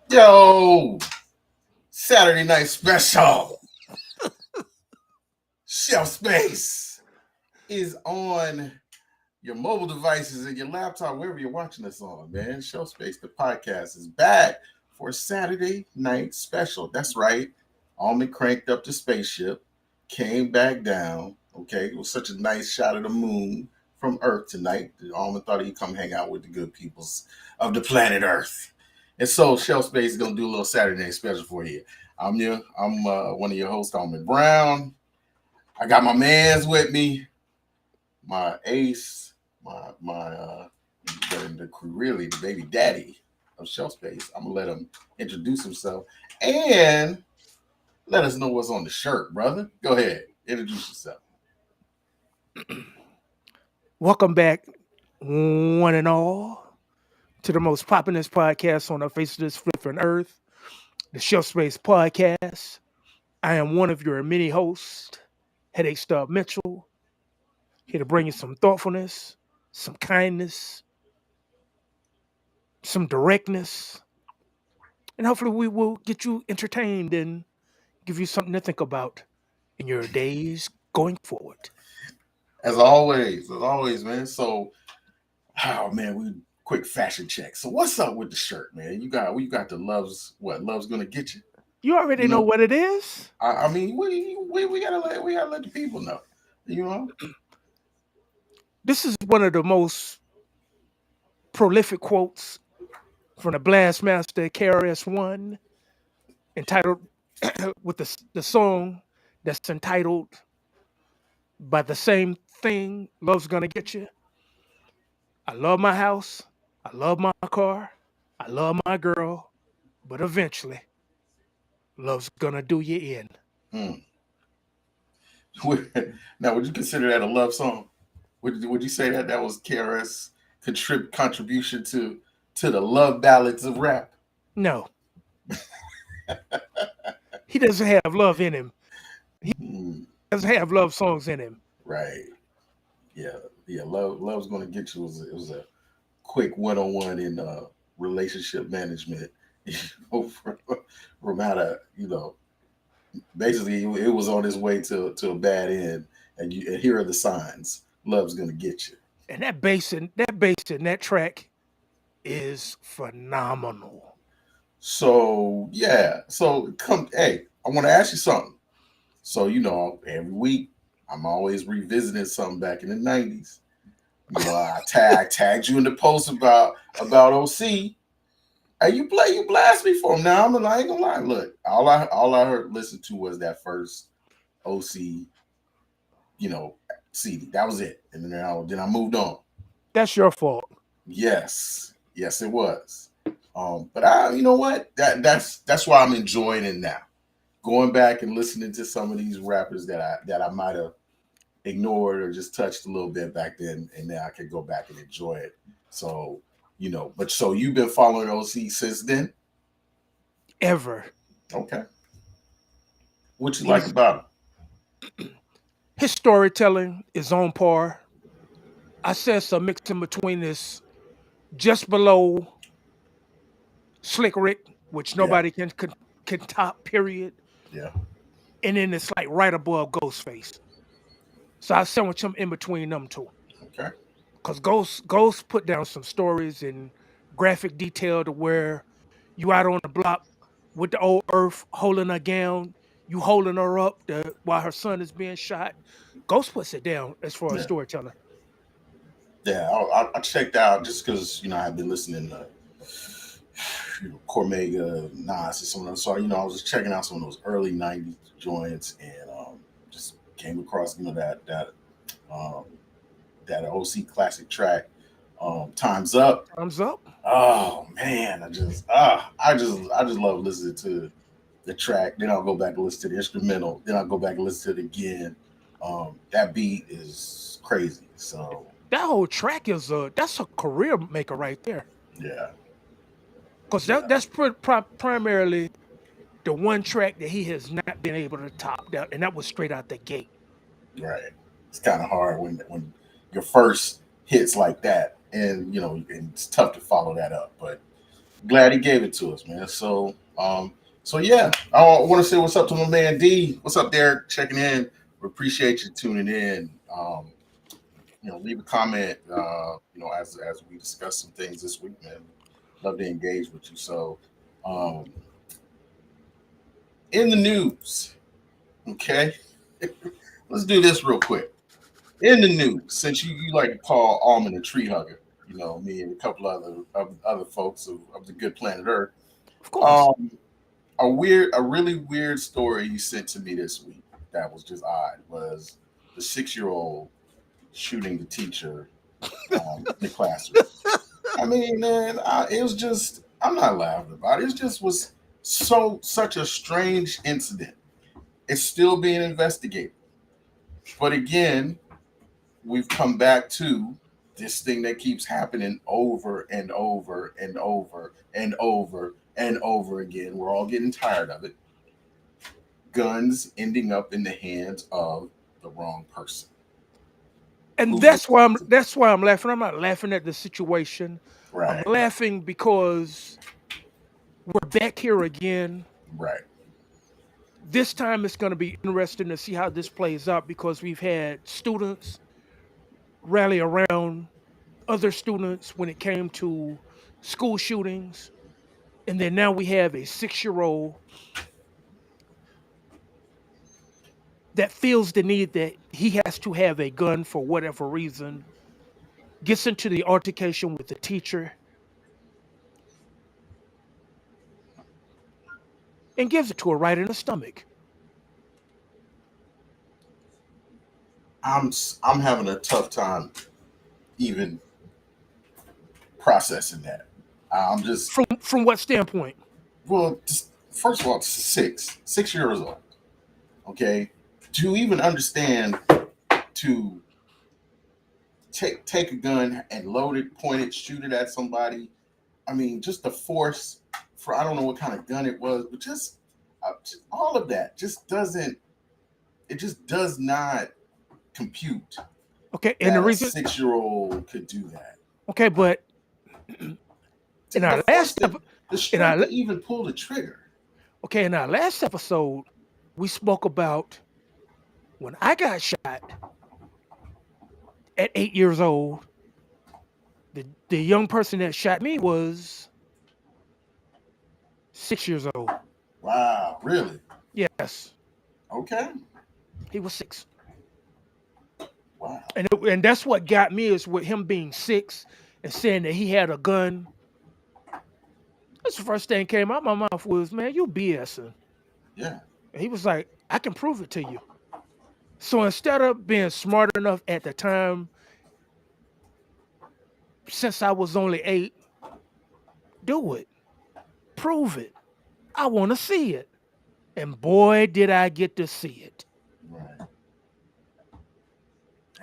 Yo, Saturday night special. Shelfspace is on your mobile devices and your laptop, wherever you're watching us on, man. Shelfspace, the podcast, is back for a Saturday night special. That's right. Almond cranked up the spaceship, came back down. Okay, it was such a nice shot of the moon from Earth tonight. Almond thought he'd come hang out with the good peoples of the planet Earth. And so Shelfspace is gonna do a little Saturday night special for you. I'm one of your hosts, Almond Brown. I got my mans with me, my ace, really the baby daddy of Shelfspace. I'm gonna let him introduce himself and let us know what's on the shirt, brother. Go ahead, introduce yourself. Welcome back, one and all, to the most poppinest podcast on the face of this flipping earth, the Shelf Space Podcast. I am one of your mini hosts, Headache Stub Mitchell, here to bring you some thoughtfulness, some kindness, some directness, and hopefully we will get you entertained and give you something to think about in your days going forward. As always, man. So, oh man, we quick fashion check. So, what's up with the shirt, man? You got the love's gonna get you. You already You know know, what it is. I mean, we gotta let the people know. You know, This is one of the most prolific quotes from the Blastmaster KRS-One, entitled with the song that's entitled by the same thing, Love's Gonna Get You. I love my house, I love my car, I love my girl, but eventually, love's gonna do you in. hmm. Now, would you consider that a love song? Would you say that was KRS contribution to the love ballads of rap? No, he doesn't have love in him. He Hmm. doesn't have love songs in him. Right. Yeah. Yeah. Love's gonna get you. It was a quick 101 in relationship management. You know, from how to basically it was on its way to a bad end, and here are the signs. Love's gonna get you. And that bass in that track is phenomenal. So yeah. So come. Hey, I want to ask you something. So every week I'm always revisiting something back in the '90s. I tagged you in the post about OC. Hey, you blast me for him. Now I ain't gonna lie. Look, all I heard listened to was that first OC, you know, CD. That was it. And then I moved on. That's your fault. Yes, it was. But you know what? That's why I'm enjoying it now. Going back and listening to some of these rappers that I might have ignored or just touched a little bit back then, and now I can go back and enjoy it. So, but so you've been following OC since then? Ever. Okay. What you like He's about His storytelling is on par. I said some mixing between this just below Slick Rick, which him? Yeah, nobody can top, period. yeah. And then it's like right above Ghostface. So I sandwich him in between them two. Okay. Because Ghost put down some stories in graphic detail to where you out on the block with the old Earth holding her gown, you holding her up while her son is being shot. Ghost puts it down as far as Yeah, storytelling. yeah. I checked out just because I've been listening to Cormega, Nas, and some of those. So I was just checking out some of those early '90s joints, and just came across um, that OC classic track. Time's Up. Thumbs up. Oh man, I just love listening to the track. Then I'll go back and listen to the instrumental. Then I'll go back and listen to it again. That beat is crazy. So That whole track is that's a career maker right there. yeah, Because yeah, that's primarily the one track that he has not been able to top that, and that was straight out the gate. right. It's kind of hard when your first hits like that, and and it's tough to follow that up. But glad he gave it to us, man. So yeah, I want to say what's up to my man D. What's up, Derek? Checking in. We appreciate you tuning in. Leave a comment. As we discuss some things this week, man. Love to engage with you. So, um, in the news, okay, let's do this real quick. In the news, since you like to call Almond a tree hugger, me and a couple other folks of the good planet Earth. Of course. Um, a really weird story you sent to me this week that was just odd was the 6-year-old shooting the teacher in the classroom. I mean, man, it was just I'm not laughing about it. It just was such a strange incident. It's still being investigated, but again, we've come back to this thing that keeps happening over and over and over and over and over again. We're all getting tired of it. Guns ending up in the hands of the wrong person. And Who's that's why I'm laughing. I'm not laughing at the situation. I'm right, laughing because we're back here again. right, This time it's going to be interesting to see how this plays out because we've had students rally around other students when it came to school shootings. And then now we have a 6-year-old that feels the need that he has to have a gun for whatever reason, gets into the altercation with the teacher, and gives it to her right in the stomach. I'm having a tough time even processing that. I'm just From what standpoint? just first of all, it's 6 years old. Okay, to even understand to take a gun and load it, point it, shoot it at somebody. I mean, just the force for I don't know what kind of gun it was, but just all of that just doesn't. It just does not compute Okay, and the that a reason, 6-year-old could do that. okay, but in The our force, last the, the in strength our to even pull the trigger. okay, in our last episode, we spoke about when I got shot at 8 years old. The young person that shot me was 6 years old. Wow, really? Yes, Okay. he was 6, Wow. and that's what got me is with him being 6 and saying that he had a gun. That's the first thing came out my mouth was, "Man, you BSing." Yeah. And he was like, "I can prove it to you." So instead of being smart enough at the time, since I was only 8, do it, prove it. I want to see it. And boy, did I get to see it. Right.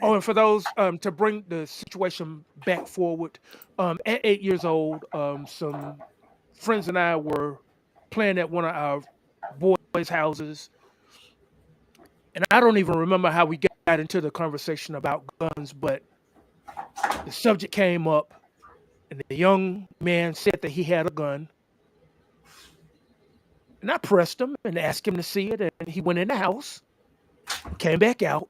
Oh, Damn. and for those to bring the situation back forward, at 8 years old, some friends and I were playing at one of our boys' houses, and I don't even remember how we got into the conversation about guns, but the subject came up, and the young man said that he had a gun, and I pressed him and asked him to see it, and he went in the house, came back out,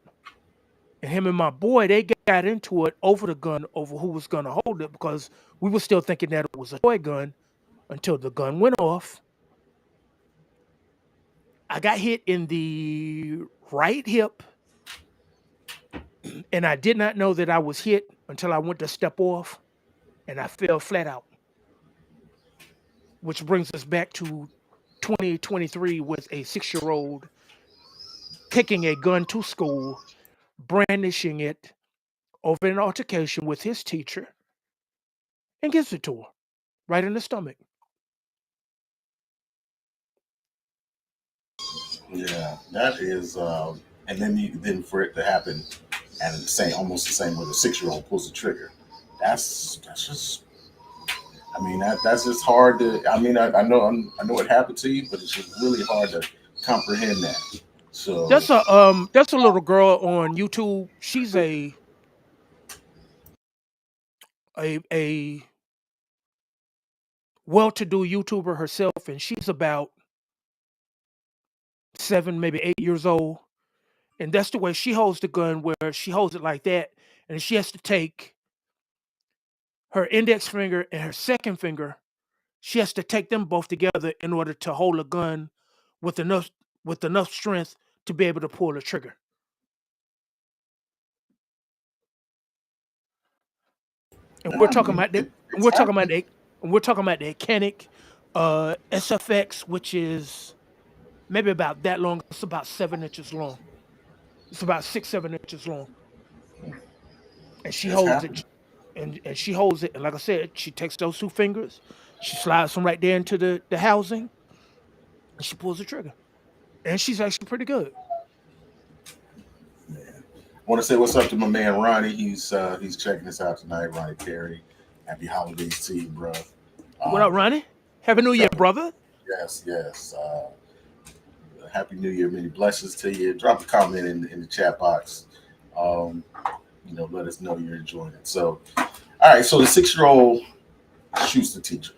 and him and my boy, they got into it over the gun, over who was going to hold it, because we were still thinking that it was a toy gun until the gun went off. I got hit in the right hip, and I did not know that I was hit until I went to step off, and I fell flat out, which brings us back to 2023 with a 6-year-old taking a gun to school, brandishing it over an altercation with his teacher, and gives it to her right in the stomach. Yeah, that is, and then for it to happen, and same almost the same way the 6-year-old pulls the trigger. That's just. I mean, that's just hard to. I mean, I know it happened to you, but it's just really hard to comprehend that. So That's a little girl on YouTube. She's a well-to-do YouTuber herself, and she's about 7, maybe 8 years old. And that's the way she holds the gun, where she holds it like that, and she has to take her index finger and her second finger. She has to take them both together in order to hold a gun with enough with enough strength to be able to pull the trigger. And we're yeah, I talking mean, about the and it's we're talking about happening. the and we're talking about the Canic SFX, which is maybe about that long. It's about 7 inches long. It's about 6, 7 inches long. And she It's holds it happening. and she holds it. And like I said, she takes those two fingers, she slides them right there into the housing, and she pulls the trigger. And she's actually pretty good. Man. I want to say what's up to my man Ronnie. He's checking us out tonight. Ronnie Perry. Happy holidays to you, bro. What up, Um, Ronnie? Happy New Year, drop brother. yes, yes. Happy New Year, many blessings to you. Drop a comment in the chat box. Um, let us know you're enjoying it. So, all right. So the 6-year-old shoots the teacher.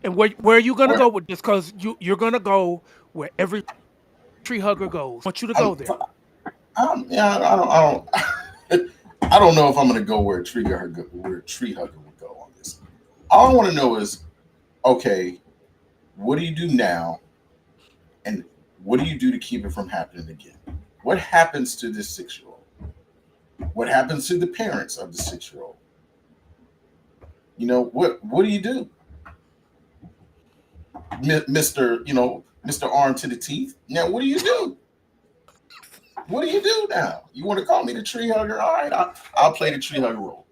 And where are you gonna Where go with this? Because you're gonna go where every tree hugger goes. I want you to go I'm, there. yeah, I don't know if I'm gonna go where a tree hugger would go on this. All I want to know is, okay, what do you do now, and what do you do to keep it from happening again? What happens to this 6-year-old? What happens to the parents of the 6-year-old? What do you do, Mister? Mister Arm to the teeth. Now, what do you do? What do you do now? You want to call me the tree hugger? All right, I'll play the tree hugger role.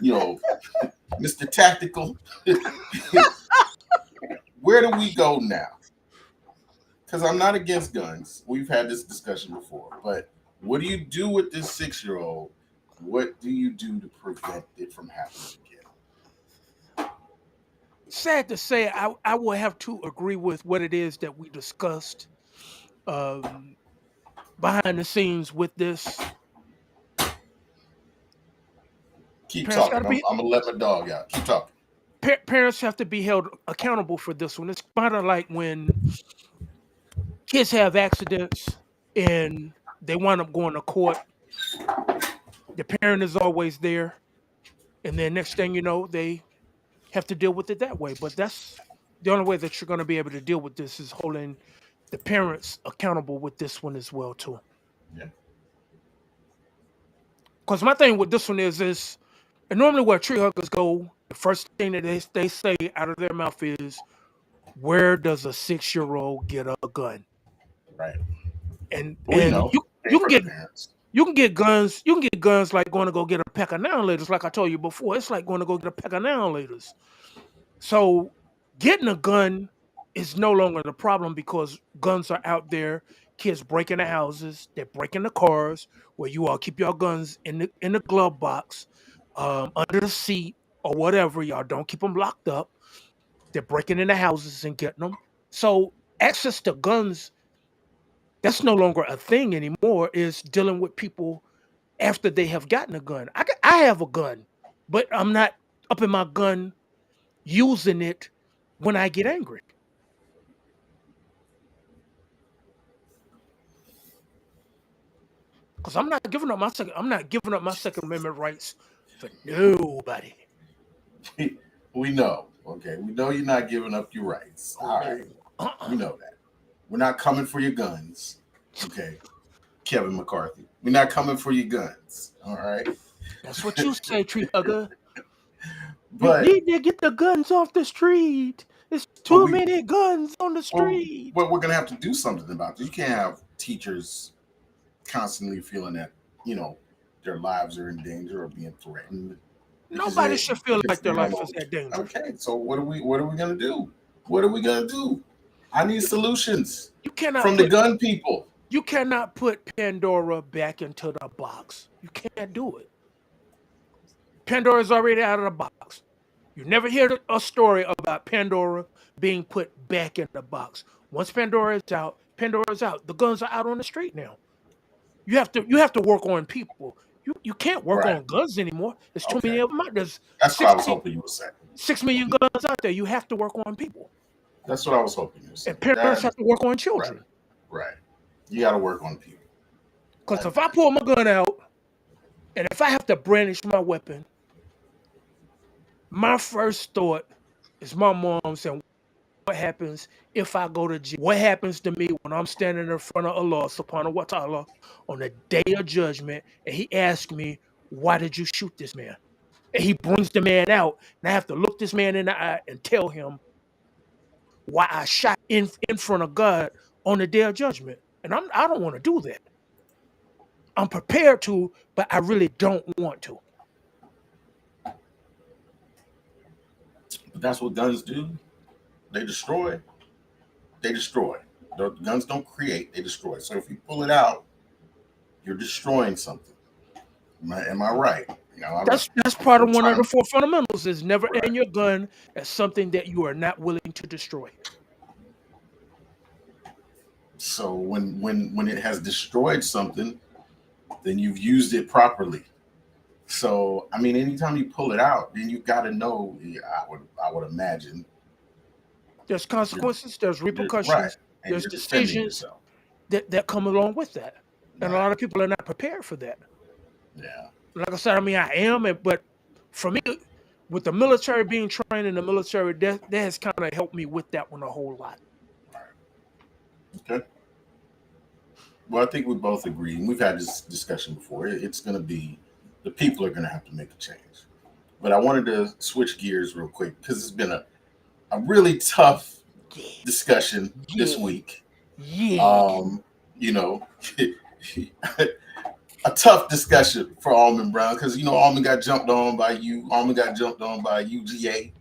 You know, Mister Tactical. Where do we go now? Because I'm not against guns. We've had this discussion before, but what do you do with this 6-year-old? What do you do to prevent it from happening again? Sad to say, I will have to agree with what it is that we discussed um, behind the scenes with this. Keep Parents got to talking. I'm, be I'm gonna let my dog out. Keep talking. parents have to be held accountable for this one. It's kind of like when kids have accidents and they wind up going to court. The parent is always there, and then next thing you know, they have to deal with it that way. But that's the only way that you're going to be able to deal with this is holding the parents accountable with this one as well too. Yeah. Because my thing with this one is and normally where tree huggers go, the first thing that they say out of their mouth is, "Where does a 6-year-old get a gun?" Right. We And know. you Ain't can for the get parents. you can get guns like going to go get a pack of now like I told you before. It's like going to go get a pack of now. So getting a gun is no longer the problem because guns are out there. Kids breaking the houses, they're breaking the cars. Where you all keep your guns in the glove box, under the seat or whatever. Y'all don't keep them locked up. They're breaking into houses and getting them. So access to guns, that's no longer a thing anymore. Is dealing with people after they have gotten a gun. I have a gun, but I'm not up in my gun using it when I get angry. Because I'm not giving up my Second Amendment rights for nobody. We know. Okay. We know you're not giving up your rights. Oh All no. right. We Uh-uh. know that. We're not coming for your guns. Okay. Kevin McCarthy. We're not coming for your guns. All right. That's what you say, tree hugger. You But need to get the guns off the street. There's but too we many guns on the well, street. but we're gonna have to do something about this. You can't have teachers constantly feeling that, you know, their lives are in danger or being threatened. because Nobody should feel like their they don't life know. is that dangerous. Okay, so what are we gonna do? What are we gonna do? I need solutions You cannot from the put gun people. you cannot put Pandora back into the box. You can't do it. Pandora's already out of the box. You never hear a story about Pandora being put back in the box. Once Pandora is out, Pandora's out. The guns are out on the street now. You have to work on people. You can't work Right. on guns anymore. There's too many Okay. of them out. There's That's what I was 16, hoping you would say. 6 million guns out there. You have to work on people. That's what I was hoping you would say. And parents That have to work on right, children. right. You got to work on people. Because if I pull my gun out and if I have to brandish my weapon, my first thought is my mom saying, what happens if I go to jail? What happens to me when I'm standing in front of Allah subhanahu wa ta'ala on the day of judgment and he asks me, why did you shoot this man? And he brings the man out and I have to look this man in the eye and tell him why I shot in front of God on the day of judgment. And I don't want to do that. I'm prepared to, but I really don't want to. But that's what guns do. They destroy. They destroy. The guns don't create. They destroy. So if you pull it out, you're destroying something. Am I right? You know, That's part of we're one of trying the to. four fundamentals is never Right. aim your gun at something that you are not willing to destroy. So when it has destroyed something, then you've used it properly. So I mean, anytime you pull it out, then you got to know. Yeah, I would imagine There's you're, consequences, there's you're right, repercussions, and there's you're defending decisions yourself. that come along with that. And a Right. lot of people are not prepared for that. Yeah. Like I said, I mean, I am, but for me, with the military being trained in the military, that has kind of helped me with that one a whole lot. Right. Okay. Well, I think we both agree, and we've had this discussion before. It's going to be the people are going to have to make a change. But I wanted to switch gears real quick because it's been a really tough Yeah, discussion this yeah, week. yeah. Um, you know, a tough discussion for Almond Brown because Almond got jumped on by you. Almond got jumped on by UGA.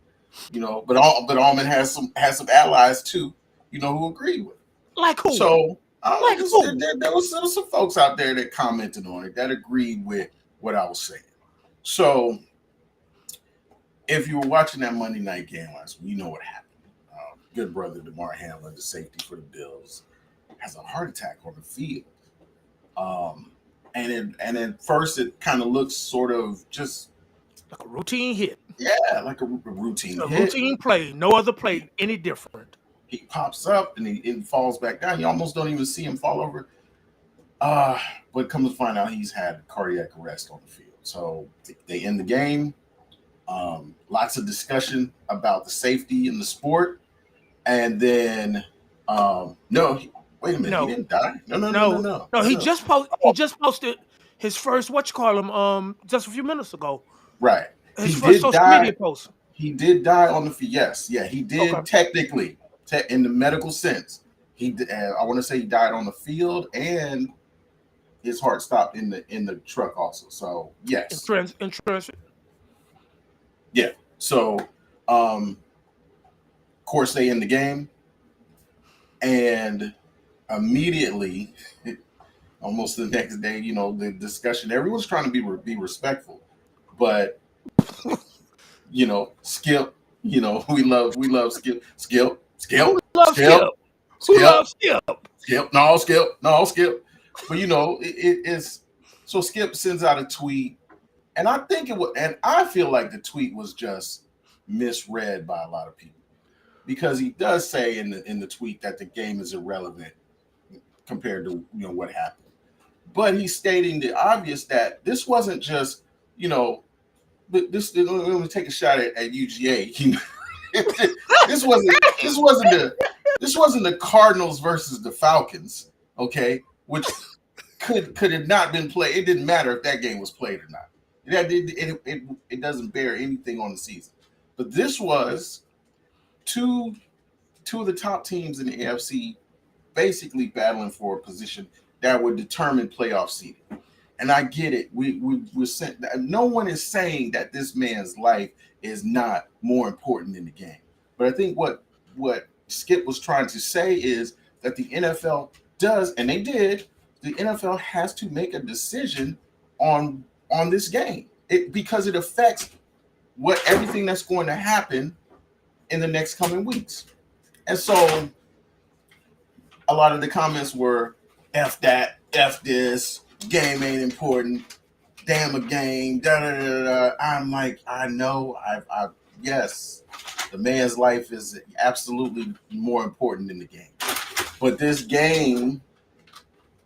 But Almond has some allies too. Who agreed with it. Like who? So Like who? there was some folks out there that commented on it that agreed with what I was saying. So if you were watching that Monday night game last week, you know what happened. Good brother DeMar Hamlin, the safety for the Bills, has a heart attack on the field. And at first it kind of looks sort of just Like a routine hit, like a routine a hit. routine play. No other play any different. He pops up and he falls back down. You almost don't even see him fall over. But come to find out, he's had cardiac arrest on the field. So they end the game. Lots of discussion about the safety in the sport, and then no, wait a minute, he No, didn't die. No, no, no, no, no, no, no. no, He no. just post. He Oh, just posted his first what you call him just a few minutes ago. right. His He first did social die. media post. He did die on the field. Yes, yeah, he Okay. did technically, in the medical sense. I want to say he died on the field, and his heart stopped in the truck also. So yes, Insurance. yeah. So of course they end the game, and immediately, almost the next day, the discussion. Everyone's trying to be respectful, but Skip. We love Skip. Skip. Who Skip. loves Skip? Skip. Who Skip. loves Skip? Skip. No, Skip. No, Skip. But it's so Skip sends out a tweet, and I think it was, and I feel like the tweet was just misread by a lot of people because he does say in the tweet that the game is irrelevant compared to what happened, but he's stating the obvious that this wasn't just but let me take a shot at UGA. This wasn't the Cardinals versus the Falcons, okay? Which could have not been played. It didn't matter if that game was played or not. It doesn't bear anything on the season. But this was two of the top teams in the AFC basically battling for a position that would determine playoff seeding. And I get it. We're saying, no one is saying that this man's life is not more important in the game. But I think what Skip was trying to say is that the NFL does, and they did. The NFL has to make a decision on this game, because it affects what everything that's going to happen in the next coming weeks. And so a lot of the comments were F that, F this, game ain't important, damn a game, da da da da. I'm like, I know, yes, the man's life is absolutely more important than the game. But this game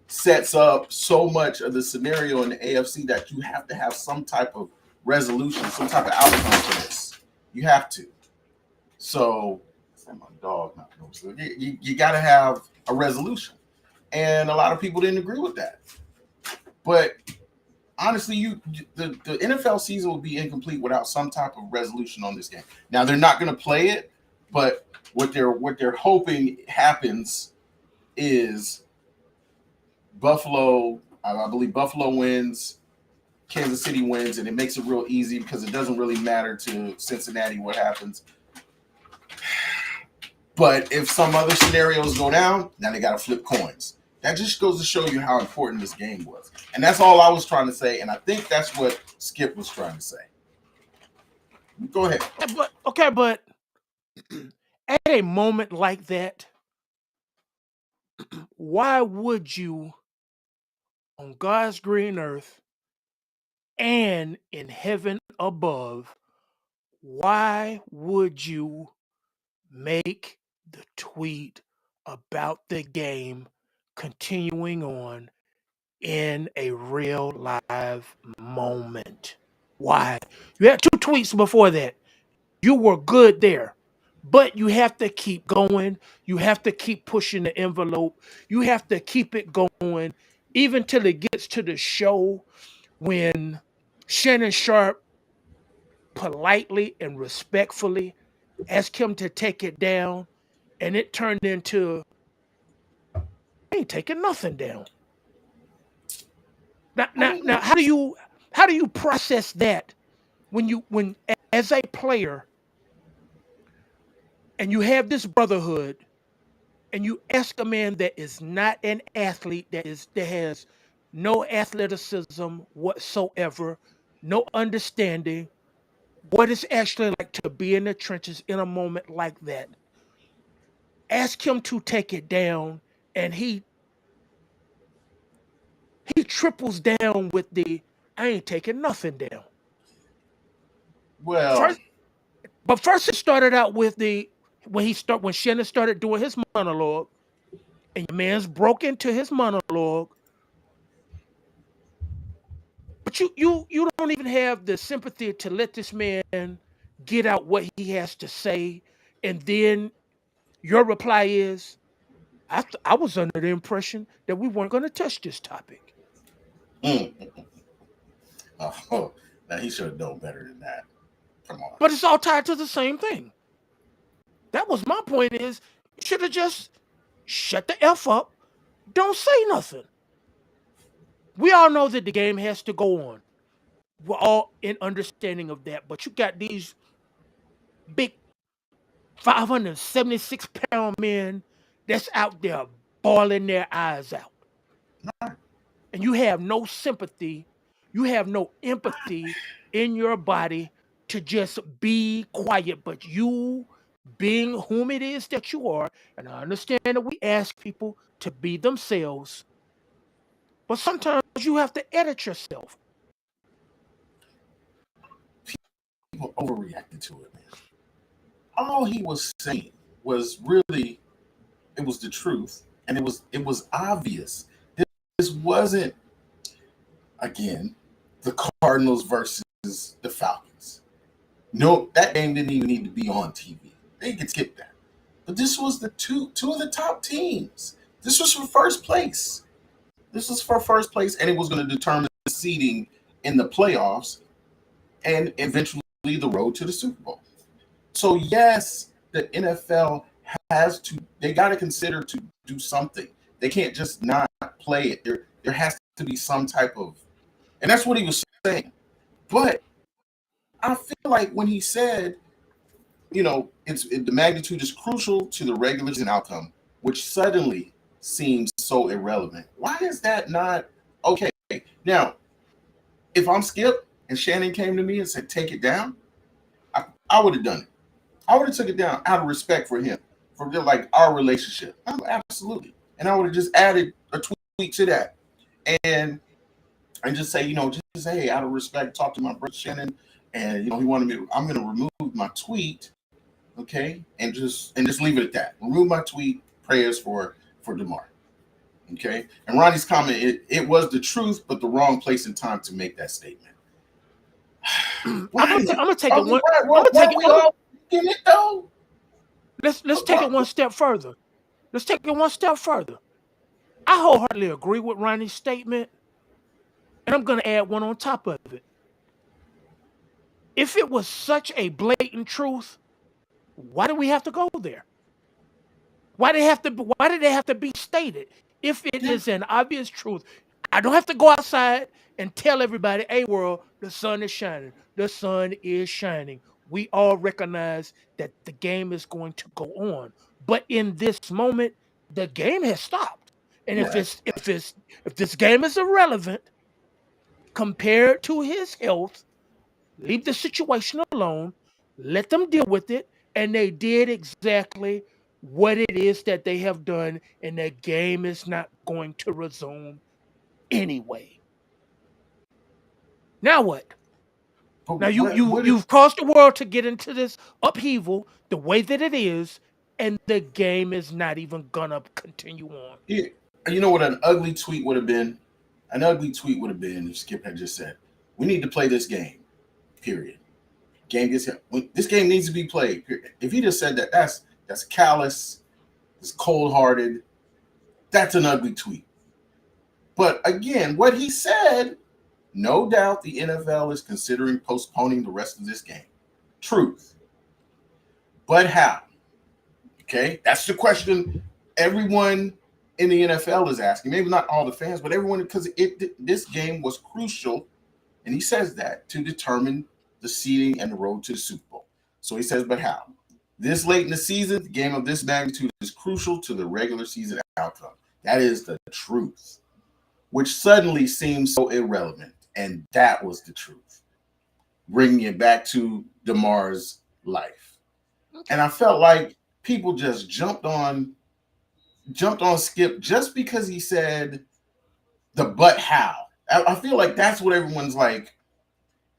sets up so much of the scenario in the AFC that you have to have some type of resolution, some type of outcome for this. You have to. So, my dog, you got to have a resolution. And a lot of people didn't agree with that. But honestly, the NFL season will be incomplete without some type of resolution on this game. Now they're not going to play it, but what they're hoping happens is Buffalo. I believe Buffalo wins, Kansas City wins, and it makes it real easy because it doesn't really matter to Cincinnati what happens. But if some other scenarios go down, now they got to flip coins. That just goes to show you how important this game was. And that's all I was trying to say. And I think that's what Skip was trying to say. Go ahead. But at a moment like that, why would you, on God's green earth and in heaven above, why would you make the tweet about the game continuing on in a real live moment? Why? You had 2 tweets before that. You were good there. But you have to keep going. You have to keep pushing the envelope. You have to keep it going even till it gets to the show when Shannon Sharp politely and respectfully asked him to take it down, and it turned into, I ain't taking nothing down. Now, how do you process that when as a player and you have this brotherhood and you ask a man that is not an athlete, that has no athleticism whatsoever, no understanding what it's actually like to be in the trenches in a moment like that. Ask him to take it down, and he triples down with the, I ain't taking nothing down. Well, First it started out with the when Shannon started doing his monologue, and your man's broke into his monologue. But you don't even have the sympathy to let this man get out what he has to say, and then your reply is, I was under the impression that we weren't going to touch this topic. oh, now he should have known better than that. Come on. But it's all tied to the same thing. That was my point. Is you should have just shut the F up. Don't say nothing. We all know that the game has to go on. We're all in understanding of that. But you got these big 576-pound men that's out there bawling their eyes out. And you have no sympathy, you have no empathy in your body to just be quiet. But you, being whom it is that you are, and I understand that we ask people to be themselves, but sometimes you have to edit yourself. People overreacted to it, man. All he was saying was really, it was the truth, and it was obvious. This wasn't, again, the Cardinals versus the Falcons. No, that game didn't even need to be on TV. They could skip that. But this was the two of the top teams. This was for first place. This was for first place, and it was going to determine the seeding in the playoffs and eventually the road to the Super Bowl. So yes, the NFL they got to consider to do something. They can't just not play it. There has to be some type of And that's what he was saying. But I feel like when he said, the magnitude is crucial to the regular season outcome, which suddenly seems so irrelevant. Why is that not okay? Now, if I'm Skip and Shannon came to me and said, take it down, I would have done it. I would have took it down out of respect for him, for like our relationship. Absolutely. And I would have just added a tweet to that. And just say, just say, hey, out of respect, talk to my brother Shannon. And he wanted me, I'm gonna remove my tweet, okay, and just leave it at that. Remove my tweet, prayers for DeMar. Okay. And Ronnie's comment, it was the truth, but the wrong place and time to make that statement. I'm gonna take it one. I'm gonna take it. All in it though. Let's take it one step further. Let's take it one step further. I wholeheartedly agree with Ronnie's statement, and I'm gonna add one on top of it. If it was such a blatant truth, why do we have to go there? Why did they have to be stated? If it is an obvious truth, I don't have to go outside and tell everybody, hey world, the sun is shining. The sun is shining. We all recognize that the game is going to go on. But in this moment, the game has stopped. And if this game is irrelevant compared to his health, leave the situation alone, let them deal with it, and they did exactly what it is that they have done, and the game is not going to resume anyway. Now what? Now you've caused the world to get into this upheaval the way that it is, and the game is not even gonna continue on. Yeah. You know what an ugly tweet would have been? An ugly tweet would have been if Skip had just said, "We need to play this game." Period. This game needs to be played. Period. If he just said that, that's callous, it's cold-hearted. That's an ugly tweet. But again, what he said, no doubt the NFL is considering postponing the rest of this game. Truth. But how? Okay, that's the question everyone in the NFL is asking. Maybe not all the fans, but everyone, because this game was crucial, and he says that, to determine the seeding and the road to the Super Bowl. So he says, but how? This late in the season, the game of this magnitude is crucial to the regular season outcome. That is the truth, which suddenly seems so irrelevant. And that was the truth, bringing it back to DeMar's life. And I felt like people just jumped on Skip just because he said the but how. I feel like that's what everyone's like,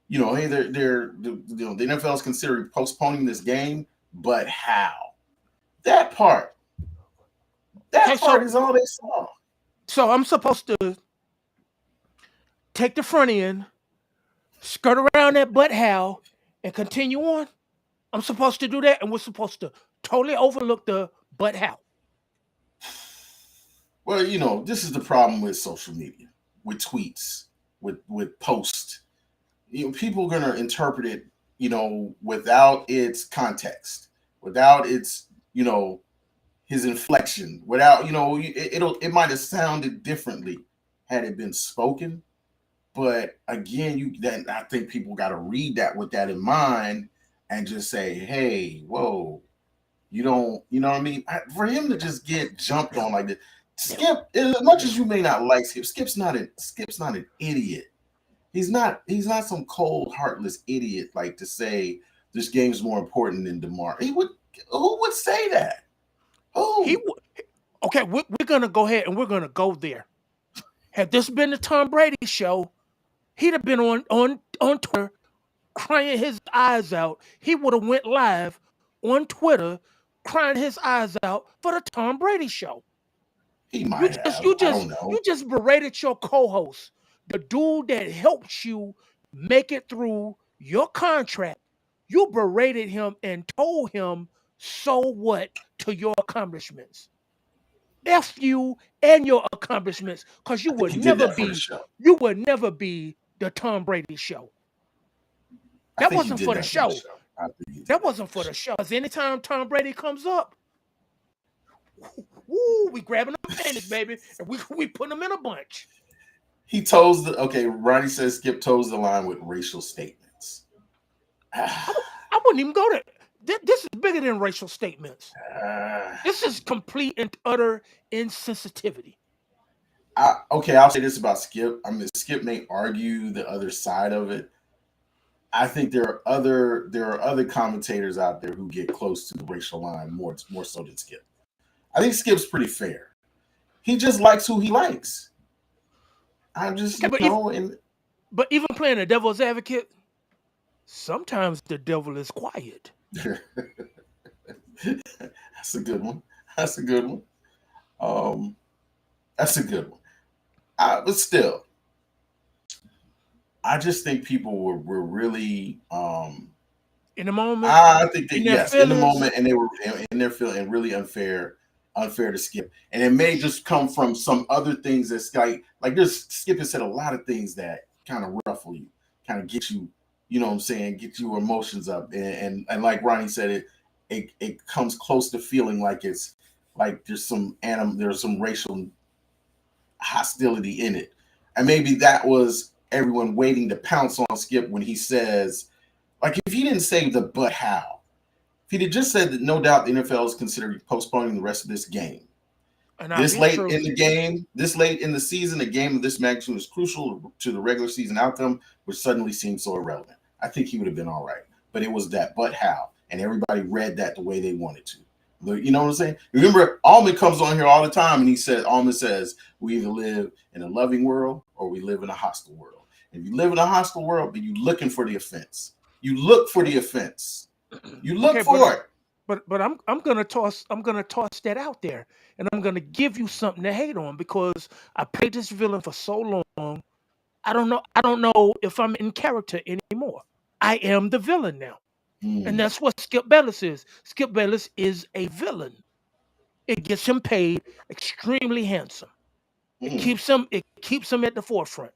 hey, the NFL is considering postponing this game, but how? That part is all they saw. So I'm supposed to take the front end, skirt around that but how, and continue on? I'm supposed to do that, and we're supposed to totally overlook the but how. Well, this is the problem with social media, with tweets, with posts. People are gonna interpret it, without its context, without its, his inflection, without, it might have sounded differently had it been spoken. But again, I think people got to read that with that in mind and just say, hey, whoa, you know what I mean? For him to just get jumped on like this, Skip, as much as you may not like Skip's not an idiot. He's not some cold, heartless idiot like to say this game's more important than DeMar. Who would say that? Who? Okay, we're gonna go ahead and we're gonna go there. Had this been the Tom Brady show, he'd have been on Twitter crying his eyes out. He would have went live on Twitter crying his eyes out for the Tom Brady show. He might have. You just berated your co-host, the dude that helped you make it through your contract. You berated him and told him, so what, to your accomplishments. F you and your accomplishments, because you would never be the Tom Brady show. That wasn't for the show. That wasn't for the show. Because anytime Tom Brady comes up, woo, we grabbing the panties, baby, and we putting them in a bunch. He toes the okay. Ronnie says Skip toes the line with racial statements. I wouldn't even go there. This is bigger than racial statements. Uh, This is complete and utter insensitivity. okay, I'll say this about Skip. I mean, Skip may argue the other side of it. I think there are other commentators out there who get close to the racial line more so than Skip. I think Skip's pretty fair. He just likes who he likes. I'm just Okay, and but even playing the devil's advocate, sometimes the devil is quiet. that's a good one. That's a good one. Um, that's a good one. But still, I just think people were really In the moment, I think that in their yes, in the feelings, moment, and they were in their feeling really unfair to Skip, and it may just come from some other things that's like there's Skip has said a lot of things that kind of ruffle you, kind of get you, you know what I'm saying, get your emotions up, and like Ronnie said, it comes close to feeling like it's like there's some racial hostility in it, and maybe that was everyone waiting to pounce on Skip when he says like if he didn't say the but how. If he'd have just said that no doubt the NFL is considering postponing the rest of this game. and I'll be true. This late in the season, a game of this magnitude is crucial to the regular season outcome, which suddenly seems so irrelevant. I think he would have been all right. But it was that but how. And everybody read that the way they wanted to. You know what I'm saying? Remember, Almond comes on here all the time and Almond says, we either live in a loving world or we live in a hostile world. If you live in a hostile world, then you're looking for the offense. You look for the offense. You look Okay, for it. but I'm gonna toss that out there, and I'm gonna give you something to hate on because I played this villain for so long. I don't know if I'm in character anymore. I am the villain now, and Mm, that's what Skip Bayless is. Skip Bayless is a villain. It gets him paid extremely handsome. It mm. keeps him. It keeps him at the forefront.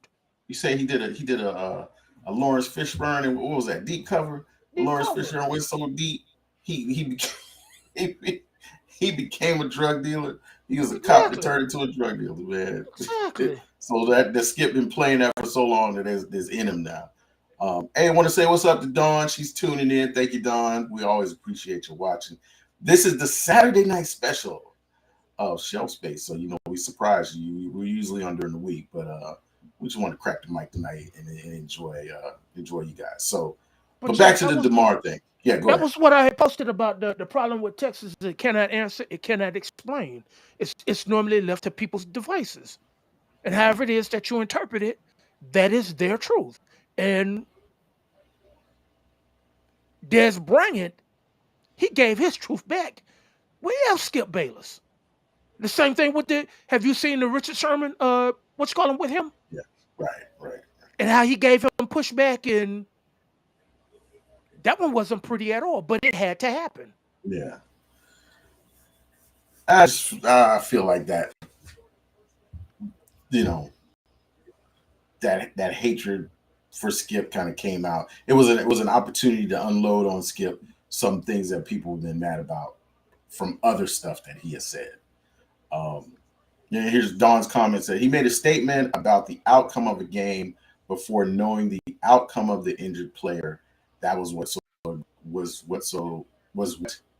You say he did a Lawrence Fishburne and what was that deep cover? Deep Lawrence cover. Fishburne went so deep he became he became a drug dealer. He was a cop that Exactly. turned into a drug dealer, man. Exactly. So that Skip been playing that for so long that there's in him now. Hey, I want to say what's up to Dawn. She's tuning in. Thank you, Dawn. We always appreciate you watching. This is the Saturday night special of Shelf Space. So we surprise you. We're usually on during the week, but we just want to crack the mic tonight and enjoy you guys. So, But but back Jack, to the DeMar thing. Yeah, go that ahead. was what I had posted about the problem with Texas. It cannot answer. It cannot explain. It's normally left to people's devices, and Right. however it is that you interpret it, that is their truth. And Des Bryant, he gave his truth back. Where else Skip Bayless? The same thing with the. Have you seen the Richard Sherman? What you call him with him, Yeah. Right. Right. and how he gave him pushback, and that one wasn't pretty at all. But it had to happen. Yeah. I feel like that. You know that hatred for Skip kind of came out. It was an opportunity to unload on Skip some things that people have been mad about from other stuff that he has said. Um, Yeah, here's Don's comment said he made a statement about the outcome of a game before knowing the outcome of the injured player. That was what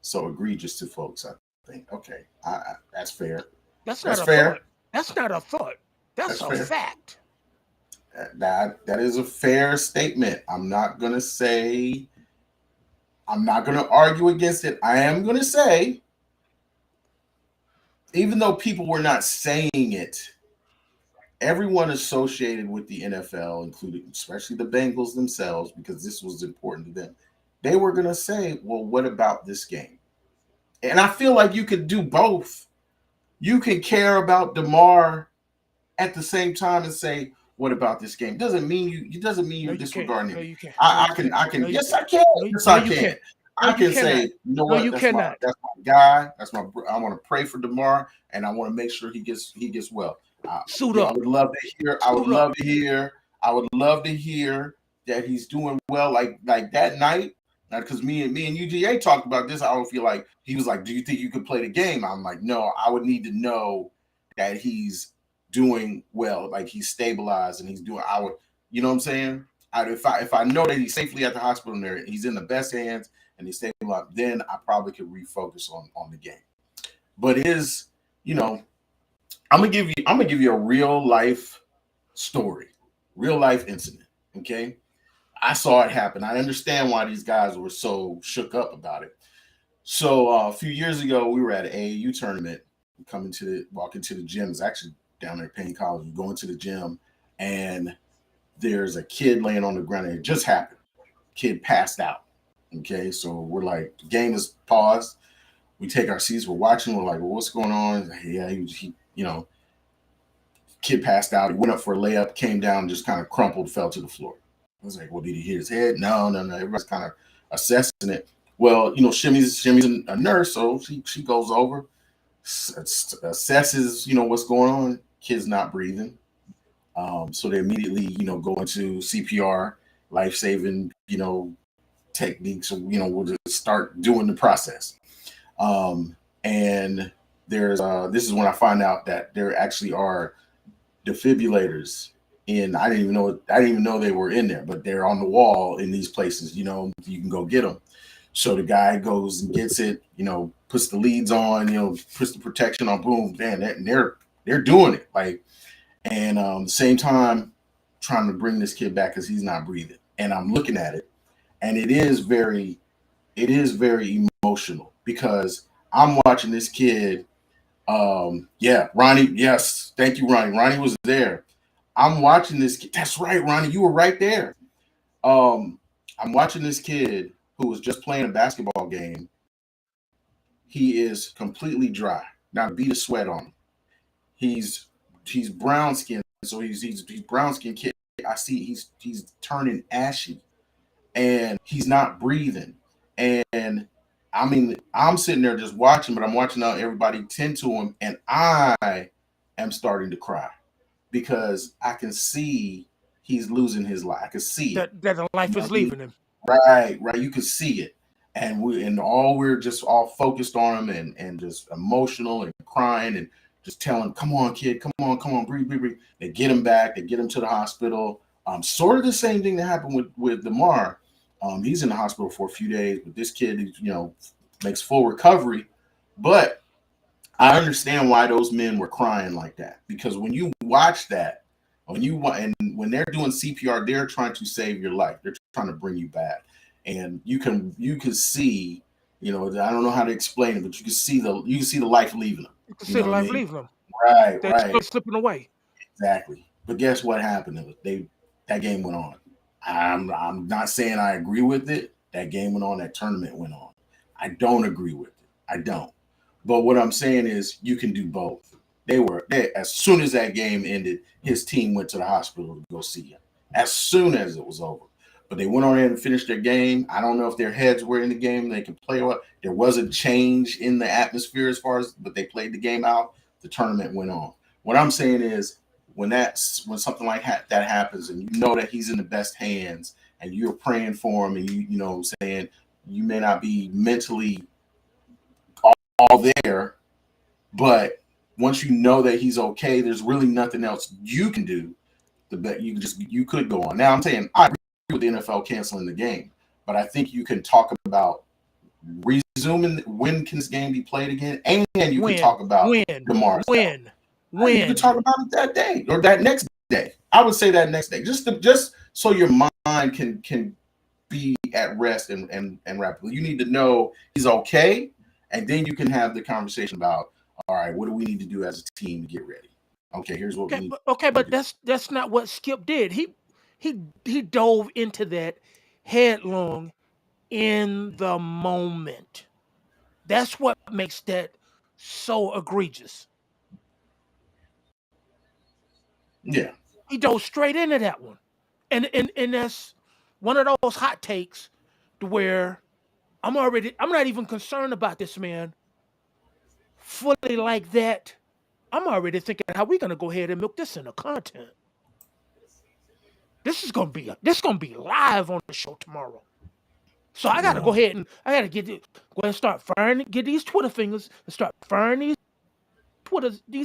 so egregious to folks. I think. Okay, that's fair. That's not That's a thought. fair. That's not a thought. That's That's a fair. fact. That is a fair statement. I'm not gonna argue against it. I am gonna say, even though people were not saying it, everyone associated with the NFL, including especially the Bengals themselves, because this was important to them, they were going to say, well, what about this game? And I feel like you could do both. You can care about DeMar at the same time and say, what about this game? It doesn't mean No, you're you can't. disregarding No, him. you can't. No, I, you I can, can't. I No, can, you yes, can't. I can. No, Yes, no, I you can. can't. No, I you can say, cannot. you know No, what? you cannot. That's my guy. I want to pray for DeMar, and I want to make sure he gets well. Suit Yeah, I up. would love to hear. I would Suit up. love to hear. I would love to hear that he's doing well. Like that night, because me and UGA talked about this. I don't feel like he was like, "Do you think you could play the game?" I'm like, "No, I would need to know that he's doing well, like he's stabilized and he's doing our, you know what I'm saying? If I know that he's safely at the hospital and there, he's in the best hands and he's stabilized, then I probably could refocus on the game. But it is, you know, I'm gonna give you a real life story, real life incident. Okay, I saw it happen. I understand why these guys were so shook up about it. So a few years ago, we were at an AAU tournament. Walking to the gym. It's actually down there at Payne College. We're going to the gym, and there's a kid laying on the ground. And it just happened. Kid passed out. Okay, so we're like, the game is paused. We take our seats. We're watching. We're like, well, what's going on? Yeah, kid passed out. He went up for a layup, came down, just kind of crumpled, fell to the floor. I was like, well, did he hit his head? No, no, no. Everybody's kind of assessing it. Well, Shimmy's a nurse, so she goes over, assesses, what's going on. Kid's not breathing. So they immediately, go into CPR, life saving, techniques. So, we'll just start doing the process. And there's this is when I find out that there actually are defibrillators in. I didn't even know they were in there, but they're on the wall in these places. You can go get them. So the guy goes and gets it, puts the leads on, puts the protection on, boom, man, and they're doing it. Like, and the same time trying to bring this kid back because he's not breathing. And I'm looking at it, and it is very emotional because I'm watching this kid. Yeah, Ronnie, yes, thank you, Ronnie. Ronnie was there. I'm watching this kid. That's right, Ronnie, you were right there. I'm watching this kid who was just playing a basketball game. He is completely dry, not a bead of sweat on him. He's brown skinned, so he's brown skinned kid. I see he's turning ashy, and he's not breathing. And I mean, I'm sitting there just watching, but I'm watching everybody tend to him, and I am starting to cry because I can see he's losing his life. I can see it. that the life is leaving him. Right. You can see it. And we're just all focused on him and just emotional and crying and just telling, come on, kid, come on, breathe. They get him back, they get him to the hospital. Sort of the same thing that happened with Damar. He's in the hospital for a few days, but this kid, makes full recovery. But I understand why those men were crying like that, because when you watch that, when they're doing CPR, they're trying to save your life. They're trying to bring you back, and you can see, I don't know how to explain it, but you can see the life leaving them. You can You see know the what I life mean? leaving them. They're Right, slipping away. exactly. But guess what happened? That game went on. I'm not saying I agree with it. That game went on. That tournament went on. I don't agree with it. I don't. But what I'm saying is you can do both. As soon as that game ended, his team went to the hospital to go see him. As soon as it was over. But they went on in and finished their game. I don't know if their heads were in the game. They could play what. There was a change in the atmosphere but they played the game out. The tournament went on. What I'm saying is when something like that happens and you know that he's in the best hands and you're praying for him and you know what I'm saying, you may not be mentally all there, but once you know that he's okay, there's really nothing else you can do. You could go on. Now I'm saying I agree with the NFL canceling the game, but I think you can talk about resuming when can this game be played again, and you can talk about Damar's health. You could talk about it that day or that next day. I would say that next day, just so your mind can be at rest and rapidly. You need to know he's okay, and then you can have the conversation about, all right, what do we need to do as a team to get ready? Okay, here's what we need. But that's not what Skip did. He dove into that headlong in the moment. That's what makes that so egregious. Yeah. He dove straight into that one. And that's one of those hot takes to where I'm not even concerned about this man fully like that. I'm already thinking how we're gonna go ahead and milk this into content. This is gonna be live on the show tomorrow. So I gotta go ahead and go ahead and start firing, get these Twitter fingers and start firing these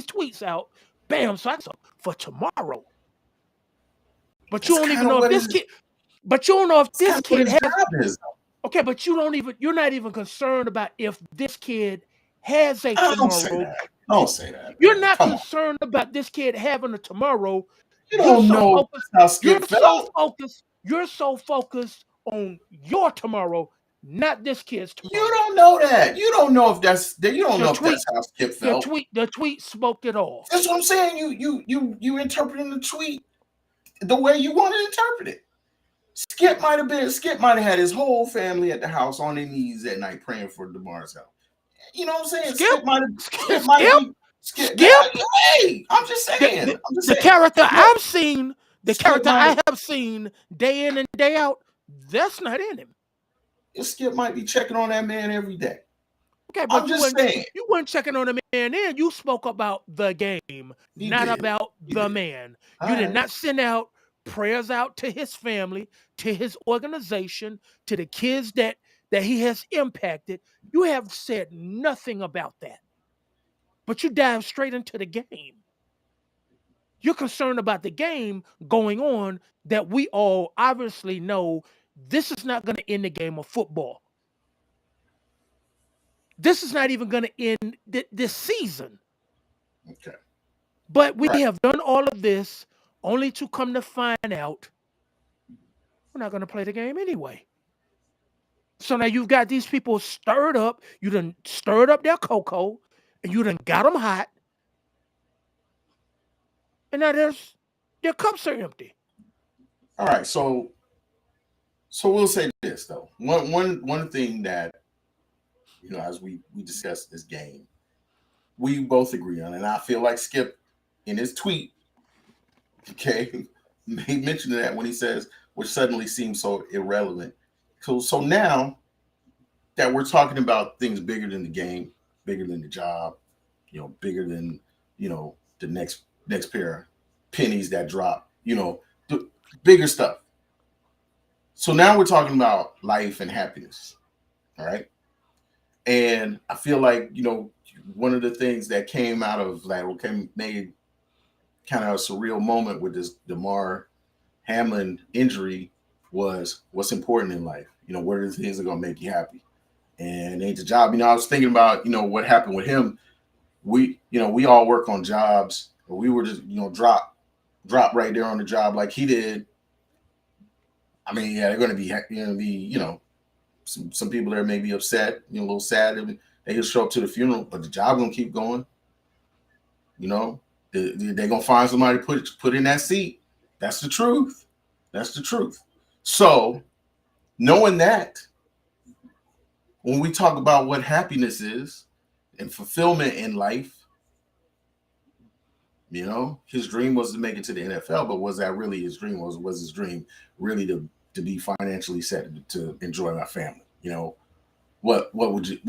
tweets out bam, so that's for tomorrow. But you That's don't even kind of know if what this his kid. But you don't know if that's this kind of what kid his has. job is. Okay, but you're not even concerned about if this kid has a I don't say tomorrow. that. Don't say that, You're man. not Come on. concerned about this kid having a tomorrow. You You're don't so know focused. how You're Skip so felt. focused. You're so focused on your tomorrow, not this kid's You tomorrow. don't know that. You don't know if that's you don't The know if that's tweet, how Skip felt. the tweet spoke it all. That's what I'm saying. You interpreting the tweet the way you want to interpret it. Skip might have had his whole family at the house on their knees at night praying for DeMar's health. You know what I'm saying? Skip, Skip might be Skip. Skip. Hey, I'm just The, saying. the, I'm just the saying. character Skip, I've seen, the Skip character might I have seen day in and day out, that's not in him. Skip might be checking on that man every day. Okay, I'm but just saying. you weren't checking on the man then. You spoke about the game, He not did. about He the did. man. All You did right. not send out prayers out to his family, to his organization, to the kids that he has impacted. You have said nothing about that. But you dive straight into the game. You're concerned about the game going on that we all obviously know this is not going to end the game of football. This is not even going to end this season. Okay. But we Right. have done all of this only to come to find out we're not going to play the game anyway. So now you've got these people stirred up. You done stirred up their cocoa and you done got them hot. And now their cups are empty. All right. So we'll say this though. One thing that as we discussed this game, we both agree on, and I feel like Skip in his tweet, okay, made mention of that when he says, which suddenly seems so irrelevant. So now that we're talking about things bigger than the game, bigger than the job, bigger than the next pair of pennies that drop, the bigger stuff. So now we're talking about life and happiness, all right? And I feel like one of the things that came out of that made kind of a surreal moment with this DeMar Hamlin injury was what's important in life. What are the things that are gonna make you happy? And ain't the job. I was thinking about what happened with him. We all work on jobs. We were just drop right there on the job like he did. I mean, yeah, they're gonna be some people there may be upset, a little sad. They just show up to the funeral, but the job gonna keep going. They're gonna find somebody to put in that seat. That's the truth. That's the truth. So knowing that, when we talk about what happiness is and fulfillment in life, his dream was to make it to the NFL, but was that really his dream? Was his dream really to be financially set to enjoy my family? What would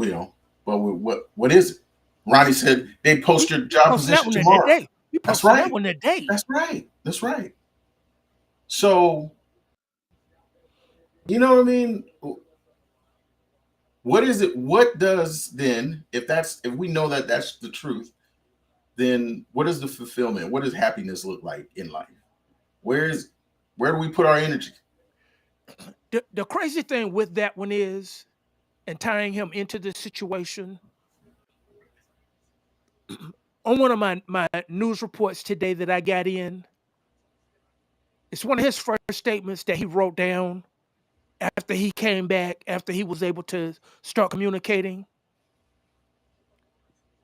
what is it? Ronnie said they post your You job posted that position one tomorrow. today. You That's posted that right. one today. That's right. That's right. So you know what I mean? What is it? What does then, if we know that that's the truth, then what is the fulfillment? What does happiness look like in life? Where do we put our energy? The crazy thing with that one is, and tying him into this situation, on one of my news reports today that I got in, it's one of his first statements that he wrote down after he came back, after he was able to start communicating.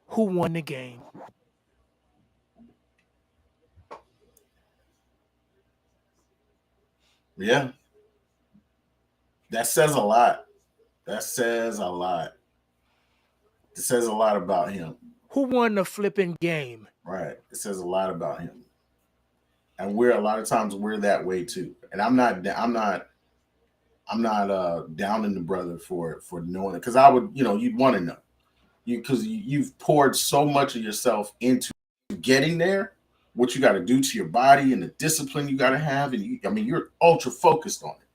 Who won the game? Yeah, that says a lot. That says a lot. It says a lot about him. Who won the flipping game? Right. It says a lot about him. And we're a lot of times we're that way too. And I'm not downing the brother for knowing it, because I would, you'd want to know, because you've poured so much of yourself into getting there, what you got to do to your body and the discipline you got to have, and you're ultra focused on it.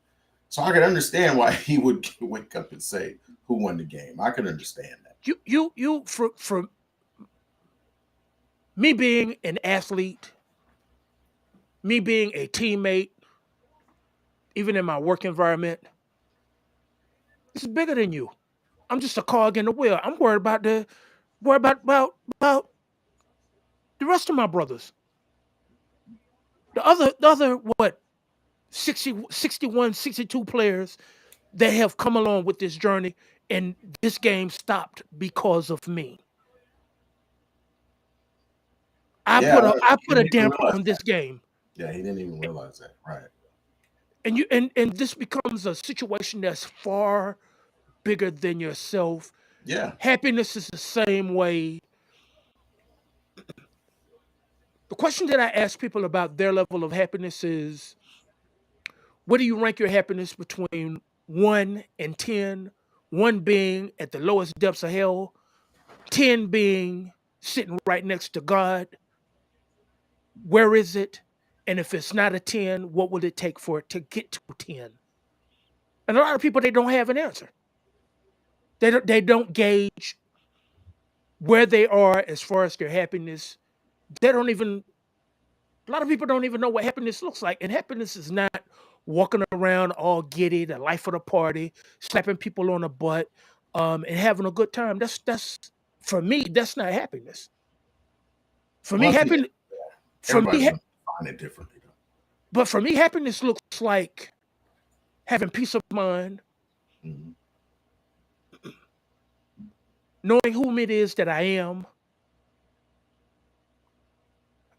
So I could understand why he would wake up and say who won the game. I could understand that. You for Me being an athlete, me being a teammate, even in my work environment, this is bigger than you. I'm just a cog in the wheel. I'm worried about the rest of my brothers. The other what 60, 61, 62 players that have come along with this journey, and this game stopped because of me. I Yeah, put a well, I he put a didn't even damper realize on that. this game. Yeah, he didn't even realize that. Right. And this becomes a situation that's far bigger than yourself. Yeah. Happiness is the same way. The question that I ask people about their level of happiness is, what do you rank your happiness between 1 and 10? 1 being at the lowest depths of hell, 10 being sitting right next to God. Where is it? And if it's not a 10, what will it take for it to get to 10? And a lot of people, they don't have an answer. They don't gauge where they are as far as their happiness. They don't even A lot of people don't even know what happiness looks like. And happiness is not walking around all giddy, the life of the party, slapping people on the butt, and having a good time. That's for me, that's not happiness. For me, Well, I think happiness for me everybody's ha- gonna define it differently, though. but for me, happiness looks like having peace of mind, Mhm. knowing whom it is that I am,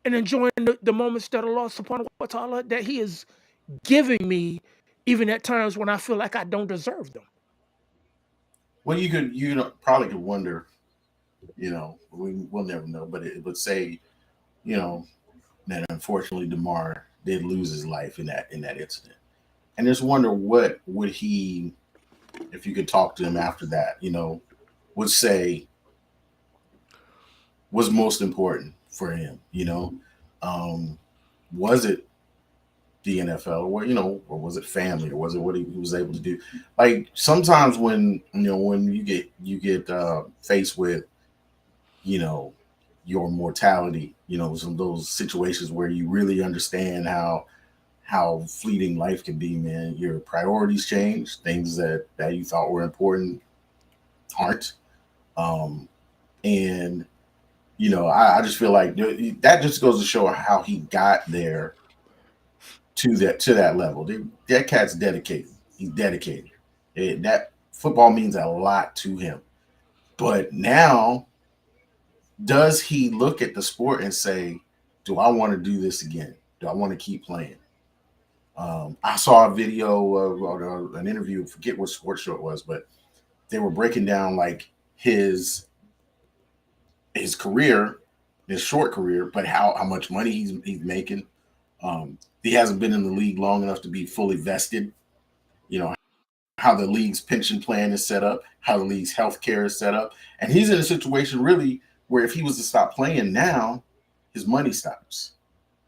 and enjoying the moments that Allah subhanahu wa ta'ala that He is giving me, even at times when I feel like I don't deserve them. Well, probably could wonder. We'll never know, but it would say, you know, that unfortunately Demar did lose his life in that incident, and just wonder what would he, if you could talk to him after that, would say was most important for him. Um, was it the NFL, or was it family, or was it what he was able to do? Like sometimes when you get faced with you know your mortality, some of those situations where you really understand how fleeting life can be, man. Your priorities change. Things that you thought were important aren't. Um, and I just feel like that just goes to show how he got there to that level. That cat's dedicated. He's dedicated. That football means a lot to him. But now, does he look at the sport and say, "Do I want to do this again? Do I want to keep playing?" I saw a video or an interview. Forget what sports show it was, but they were breaking down like his career, his short career, but how much money he's making. He hasn't been in the league long enough to be fully vested. You know how the league's pension plan is set up, how the league's health care is set up, and he's in a situation really where if he was to stop playing now, his money stops.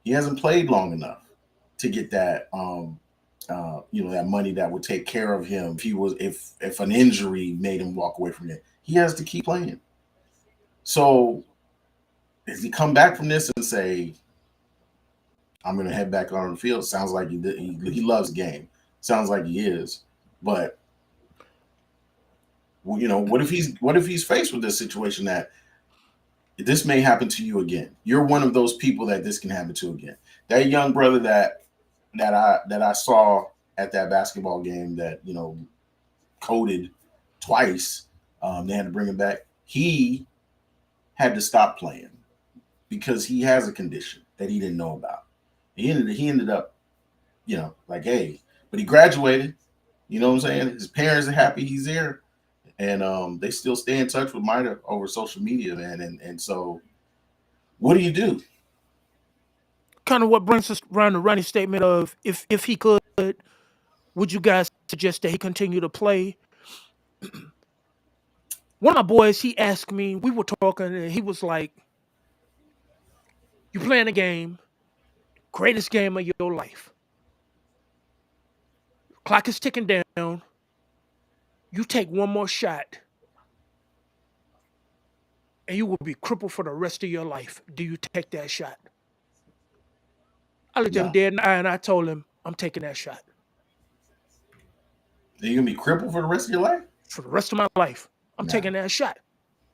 He hasn't played long enough to get that money that would take care of him if an injury made him walk away from it. He has to keep playing. So does he come back from this and say, "I'm going to head back on the field"? Sounds like he loves the game. Sounds like he is, but what if he's faced with this situation that this may happen to you again? You're one of those people that this can happen to again. That young brother that I saw at that basketball game that coded twice. They had to bring him back. He had to stop playing because he has a condition that he didn't know about. He ended up, like, hey, but he graduated. You know what I'm saying? His parents are happy he's there, and they still stay in touch with Mida over social media, man. And so, what do you do? Kind of what brings us around the running statement of, if he could, would you guys suggest that he continue to play? One of my boys, he asked me, we were talking, and he was like, "You playing a game, greatest game of your life. Clock is ticking down. You take one more shot, and you will be crippled for the rest of your life. Do you take that shot? I looked him No. dead in the eye and I told him, I'm taking that shot Are you gonna be crippled for the rest of your life? for the rest of my life. I'm No. taking that shot.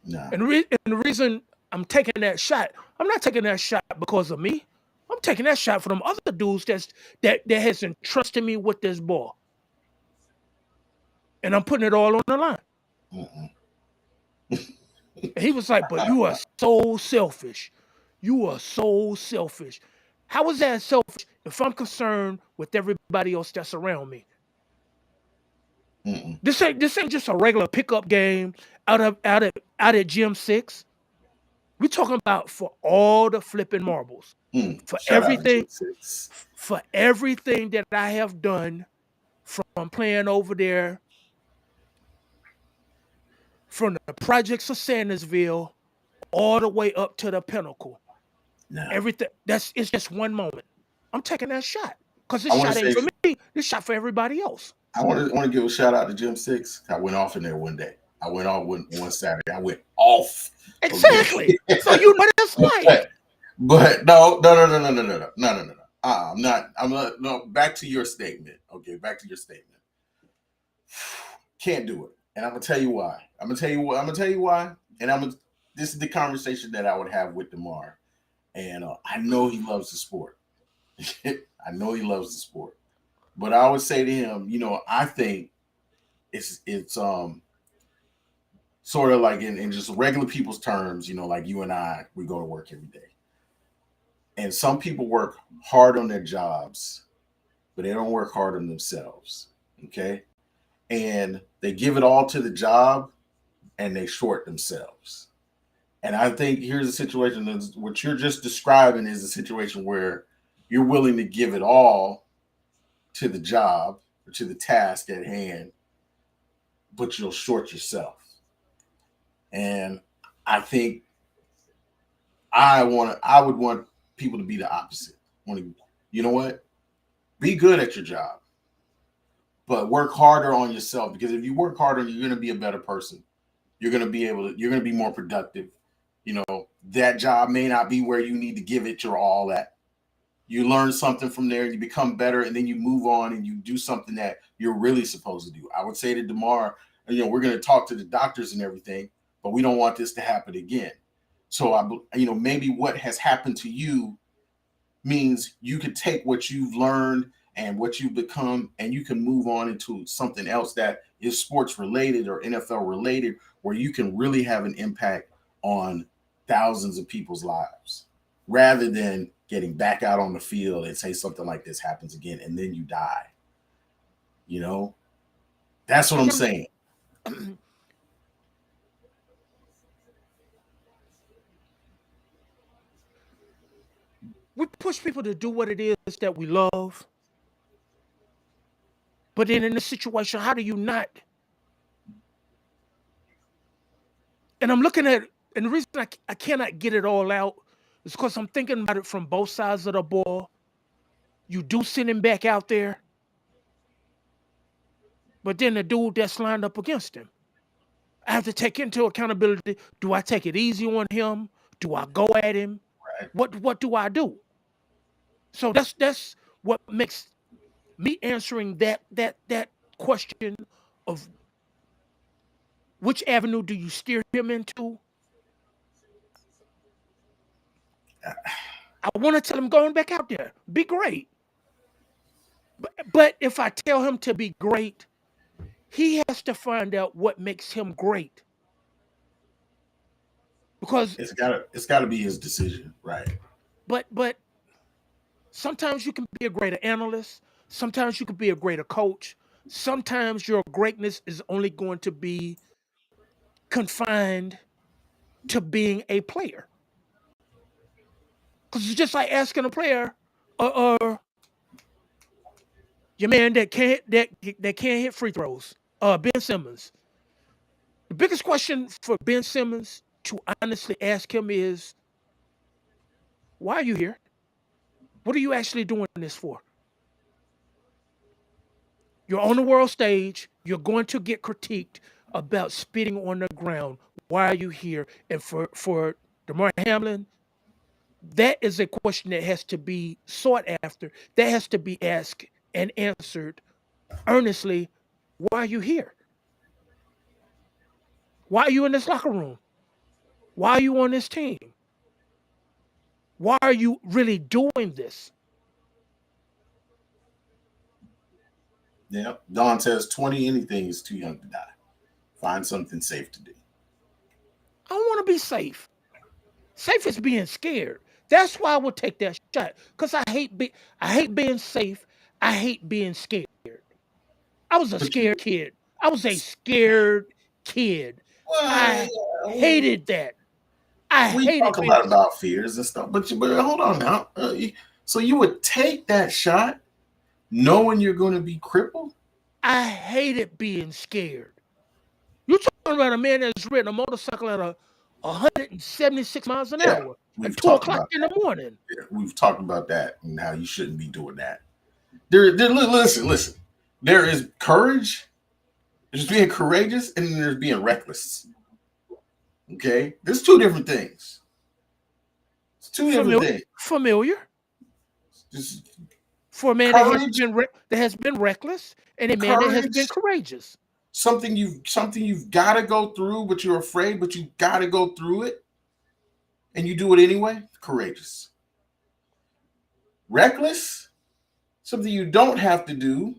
No. And the reason I'm taking that shot, I'm not taking that shot because of me. I'm taking that shot for them other dudes that has entrusted me with this ball. And I'm putting it all on the line. Mm-mm. And he was like, but you are so selfish. You are so selfish. How is that selfish if I'm concerned with everybody else that's around me? Mm-mm. This ain't just a regular pickup game out at Gym 6. We're talking about for all the flipping marbles. For Shout out to everything, Jim Six. for everything that I have done from playing over there, from the projects of Sandersville all the way up to the pinnacle. No. Everything that's it's just one moment. I'm taking that shot. Because I this want to shot ain't say for me. This shot for everybody else. I want to give a shout out to Jim Six. I went off in there one day. I went off one Saturday. I went off. Okay. Exactly. So you know what it's but, like. but no. I'm not. I'm not. No. Back to your statement. Okay. Back to your statement. Can't do it. And I'm gonna tell you why. I'm gonna tell you what. I'm gonna tell you why. And I'm. Gonna, this is the conversation that I would have with Demar. And I know he loves the sport. I know he loves the sport. But I would say to him, I think it's sort of like in just regular people's terms, like you and I, we go to work every day. And some people work hard on their jobs, but they don't work hard on themselves. Okay. And they give it all to the job and they short themselves. And I think here's a situation that's what you're just describing is a situation where you're willing to give it all to the job or to the task at hand, but you'll short yourself. And I think I would want people to be the opposite. Want to, you know what? Be good at your job, but work harder on yourself because if you work harder, you're going to be a better person. You're going to be more productive. That job may not be where you need to give it your all at. You learn something from there, you become better, and then you move on and you do something that you're really supposed to do. I would say to Demar, we're going to talk to the doctors and everything, but we don't want this to happen again. So maybe what has happened to you means you could take what you've learned and what you've become, and you can move on into something else that is sports related or NFL related, where you can really have an impact on thousands of people's lives rather than getting back out on the field and say something like this happens again and then you die. You know, that's what I'm saying. We push people to do what it is that we love. But then in this situation, how do you not? And I'm looking at, and the reason I cannot get it all out is because I'm thinking about it from both sides of the ball. You do send him back out there, but then the dude that's lined up against him. I have to take into accountability. Do I take it easy on him? Do I go at him? Right. What do I do? So that's what makes me answering that question of which avenue do you steer him into. I want to tell him going back out there, be great. But if I tell him to be great, he has to find out what makes him great. Because It's gotta be his decision, right? but sometimes you can be a greater analyst, sometimes you can be a greater coach, sometimes your greatness is only going to be confined to being a player. Because it's just like asking a player, your man that can't hit free throws, Ben Simmons. The biggest question for Ben Simmons to honestly ask him is, why are you here? What are you actually doing this for? You're on the world stage. You're going to get critiqued about spitting on the ground. Why are you here? And for Damar Hamlin, that is a question that has to be sought after. That has to be asked and answered earnestly. Why are you here? Why are you in this locker room? Why are you on this team? Why are you really doing this? Yeah. Don says 20 anything is too young to die. Find something safe to do. I want to be safe. Safe is being scared. That's why I would take that shot. Because I hate being safe. I hate being scared. I was a But you, scared kid. I was a scared kid. well, I hated that. I we hated talk a being lot about fears and stuff, but hold on now. So you would take that shot knowing you're going to be crippled? I hated being scared. You're talking about a man that's ridden a motorcycle at 176 miles an Yeah, hour at we've 2 talked o'clock about in the that. morning. Yeah, we've talked about that and how you shouldn't be doing that. Listen. There is courage. There's being courageous, and then there's being reckless. Okay, there's two different things. It's two different Familiar, things. familiar Just for a man that has courage, been reckless and a man that has been courage. courageous. Something you've got to go through, but you're afraid, but you got to go through it, and you do it anyway. Courageous. Reckless. Something you don't have to do,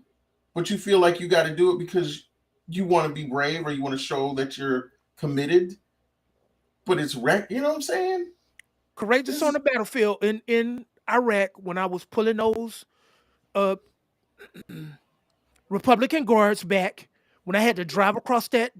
but you feel like you got to do it because you want to be brave or you want to show that you're committed. But it's You know what I'm saying? Courageous on This, the battlefield in Iraq when I was pulling those uh, Republican guards back. When I had to drive across that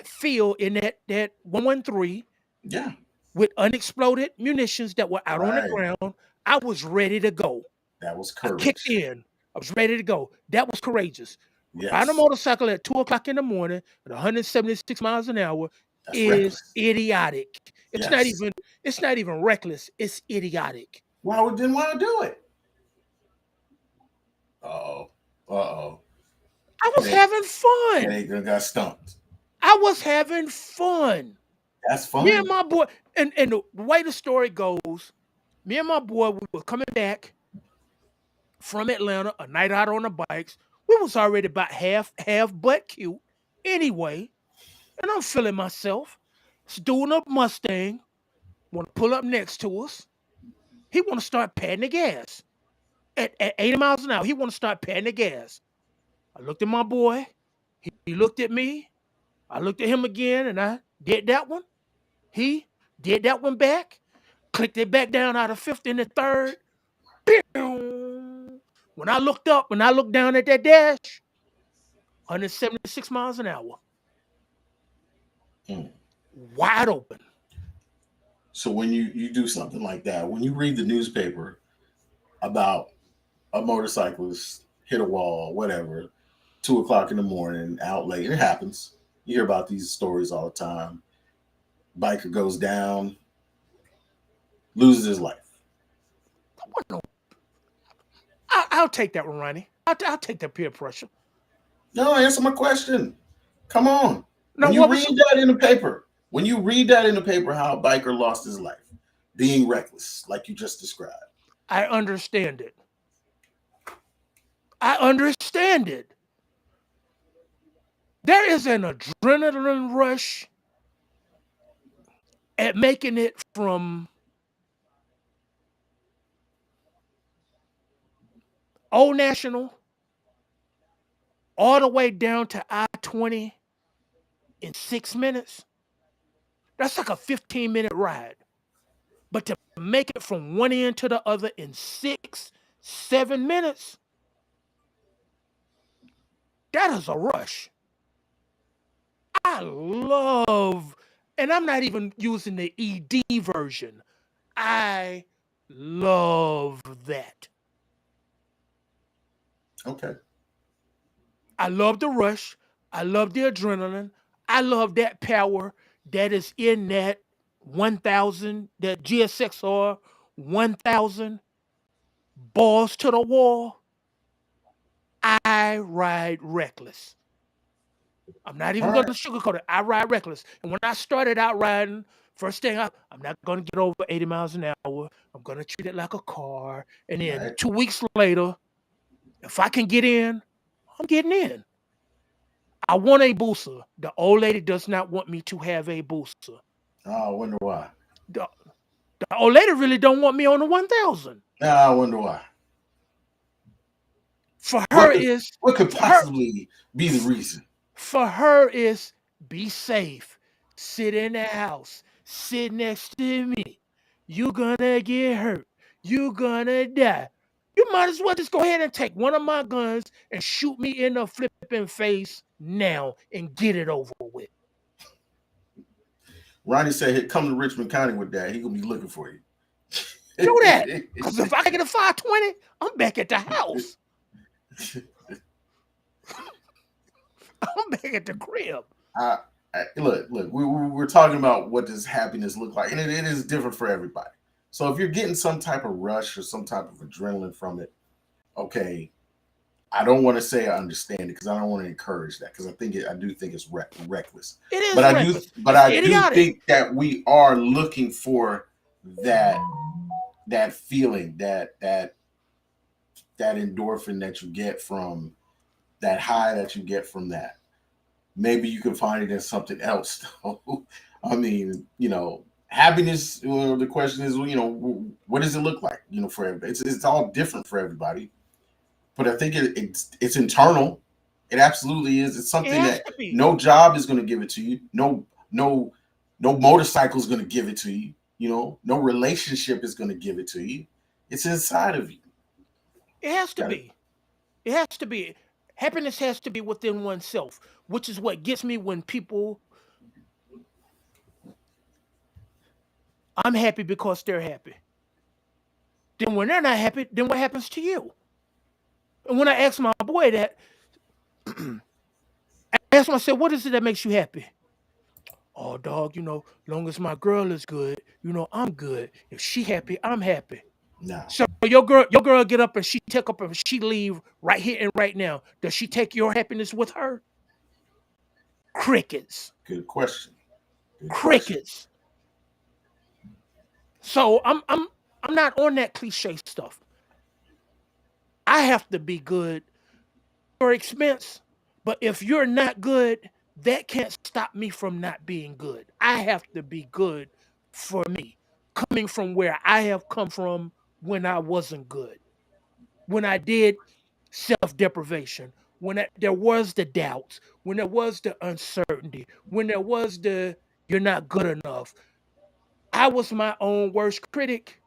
field in that 113 yeah, with unexploded munitions that were out on the right. ground, I was ready to go. That was I kicked courage. in. I was ready to go. That was courageous. Riding a Yes, motorcycle at 2 o'clock in the morning at 176 miles an hour that's is reckless. idiotic. It's not Yes. even it's not even reckless. It's idiotic. Why would didn't want to do it? Uh oh. Uh oh. I was Headache. having fun. Headache got stumped. I was having fun. That's Me and fun. my boy, and the way the story goes, me and my boy, we were coming back from Atlanta, a night out on the bikes. We was already about half butt cute anyway, and I'm feeling myself. This dude in a Mustang want to pull up next to us. He want to start patting the gas at 80 miles an hour. He want to start patting the gas. I looked at my boy. He looked at me. I looked at him again, and I did that one. He did that one back. Clicked it back down out of fifth in the third. When I looked up, when I looked down at that dash, 176 miles an hour, Mm. wide open. So when you do something like that, when you read the newspaper about a motorcyclist hit a wall, whatever, 2 o'clock in the morning, out late, it happens. You hear about these stories all the time. Biker goes down, loses his life. What no? I'll take that one, Ronnie. I'll take that peer pressure. No, answer my question. Come on. Now, When you what read was that in the paper, when you read that in the paper, how a biker lost his life, being reckless, like you just described. I understand it. I understand it. There is an adrenaline rush at making it from Old National all the way down to I-20 in 6 minutes. That's like a 15-minute ride. But to make it from one end to the other in 7 minutes, that is a rush. I love, and I'm not even using the ED version. I love that. Okay. I love the rush. I love the adrenaline. I love that power that is in that 1000, that GSXR 1000, balls to the wall. I ride reckless. I'm not All even going right. to sugarcoat it. I ride reckless. And when I started out riding, first thing I'm not going to get over 80 miles an hour. I'm going to treat it like a car. And then Right. 2 weeks later, if I can get in, I'm getting in. I want a booster. The old lady does not want me to have a booster. Oh, I wonder why. The, the old lady really don't want me on the 1000. I wonder why. For her What could is what could for her possibly be the reason? for her is be safe. Sit in the house. Sit next to me. You gonna get hurt. You gonna die. You might as well just go ahead and take one of my guns and shoot me in the flipping face now and get it over with. Ronnie said, "Hey, come to Richmond County with that. He gonna be looking for you." Do that. Because if I get a 520, I'm back at the house. I'm back at the crib. I, look. We're talking about what does happiness look like, and it is different for everybody. So if you're getting some type of rush or some type of adrenaline from it, okay, I don't want to say I understand it because I don't want to encourage that because I do think it's reckless. It But is I do, reckless. but It's I do idiotic. think that we are looking for that feeling, that endorphin that you get from that high that you get from that. Maybe you can find it in something else. I mean, happiness. Well, the question is, what does it look like? For everybody, it's all different for everybody. But I think it's internal. It absolutely is. It's It something has that to be. no job is going to give it to you. No motorcycle is going to give it to you. No relationship is going to give it to you. It's inside of you. It has to Got it. be. It has to be. Happiness has to be within oneself, which is what gets me when people, I'm happy because they're happy. Then when they're not happy, then what happens to you? And when I asked my boy that, I asked him, I said, what is it that makes you happy? Oh, dog, long as my girl is good, I'm good. If she happy, I'm happy. Now, So your girl get up and she take up and she leave right here and right now. Does she take your happiness with her? Crickets. good question. Good question. Crickets. So I'm not on that cliche stuff. I have to be good for expense, but if you're not good, that can't stop me from not being good. I have to be good for me, coming from where I have come from when I wasn't good, when I did self deprivation, when there was the doubts, when there was the uncertainty, when there was the you're not good enough. I was my own worst critic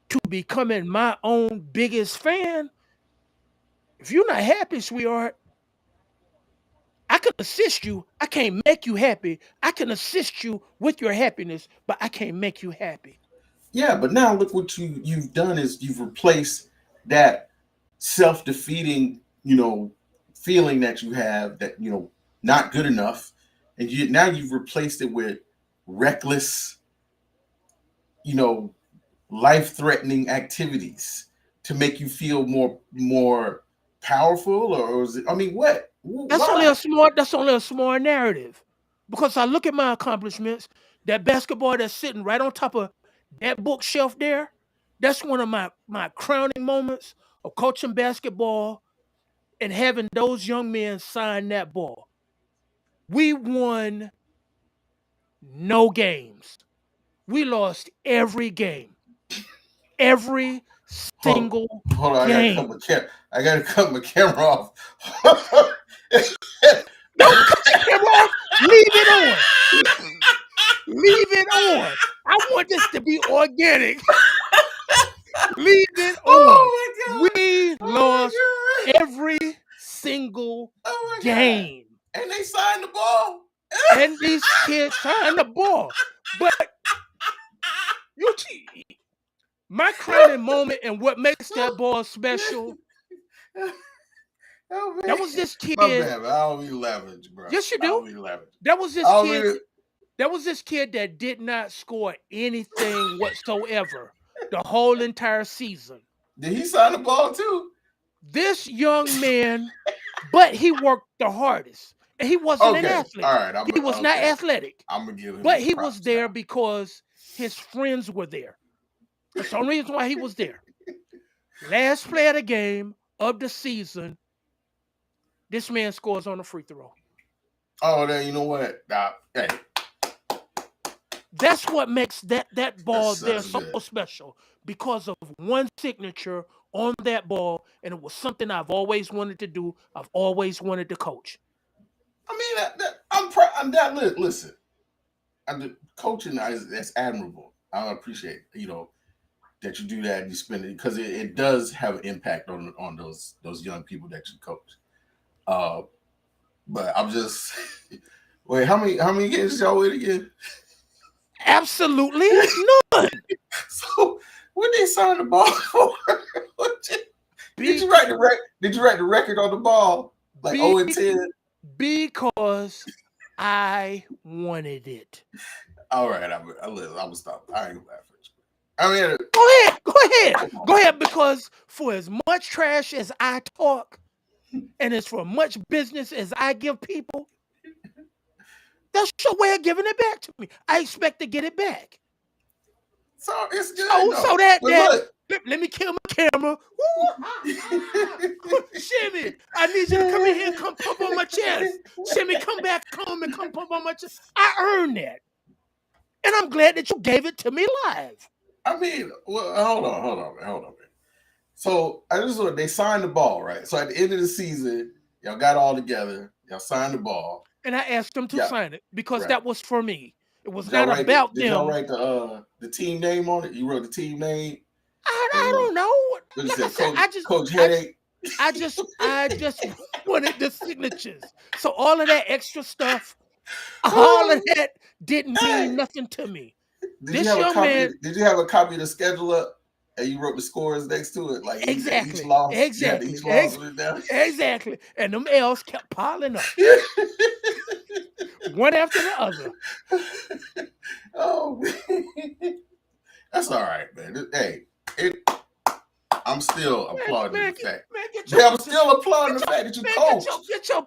to becoming my own biggest fan. If you're not happy, sweetheart, I can assist you. I can't make you happy. I can assist you with your happiness, but I can't make you happy. Yeah, but now look what you've done is you've replaced that self-defeating, feeling that you have that not good enough, and now you've replaced it with reckless, you know, life-threatening activities to make you feel more powerful, or is it? I mean, what? That's only Why? a small. That's only a small narrative, because I look at my accomplishments. That basketball that's sitting right on top of that bookshelf there. That's one of my crowning moments of coaching basketball and having those young men sign that ball. We won no games. We lost every game. Every Hold, single hold on, I gotta cut game. my cam. I gotta cut my camera off. Don't cut the camera off. Leave it on. Leave it on. I want this to be organic. Leave it on. Oh my god! We Oh lost my god! every single Oh my god! game. And they signed the ball. And these kids signed the ball. But you my crowning moment and what makes that ball special, Oh that man, was this my kid. bad. Man. I don't be laughing, bro. Yes, you I do. don't be laughing. That was I this don't kid. be. That was this kid that did not score anything whatsoever the whole entire season. Did he sign the ball too? This young man, but he worked the hardest. And he wasn't an Okay, athlete. all right. He was not athletic, I'm gonna give him but his he was props there now. because his friends were there. That's the only reason why he was there. Last play of the game of the season, this man scores on a free throw. Oh, then you know what? Hey, That's what makes that ball there that's so good. special because of one signature on that ball, and it was something I've always wanted to do. I've always wanted to coach. I mean, I'm proud. I'm that. Listen, coaching that's admirable. I appreciate that you do that and you spend it because it does have an impact on those young people that you coach. Uh, but I'm just wait. How many games y'all win again? Absolutely none. So what they sign the ball for? Did Be, you write the Did you write the record on the ball like be, 0-10? because I wanted it. All right, I'm gonna stop. I ain't gonna laugh at you. I mean, Go ahead, because for as much trash as I talk, and as for much business as I give people, that's your way of giving it back to me. I expect to get it back. so it's good So though. that But look, let me kill my camera. Shimmy, I need you to come in here and come pump on my chest. Shimmy, come back home and come pump on my chest. I earned that. And I'm glad that you gave it to me live. I mean, well, hold on, man. So I just they signed the ball, right? So at the end of the season, y'all got all together, y'all signed the ball. And I asked them to Yeah, sign it because right. that was for me. It was Did y'all not write it? about Did y'all them. write the team name on it? You wrote the team name. I don't know. What you Like I said, said, Coach I, Headache. I just wanted the signatures. So all of that extra stuff, all of that didn't mean Hey, nothing to me. did you This have a young copy? man, Did you have a copy of the schedule up, and you wrote the scores next to it, like each exactly, loss? You had exactly, each loss written down. exactly. And them L's kept piling up, one after the other. Oh, man. That's all right, man. Hey, I'm still applauding the fact. Man, get your Man, I'm still applauding the fact that you coached. get your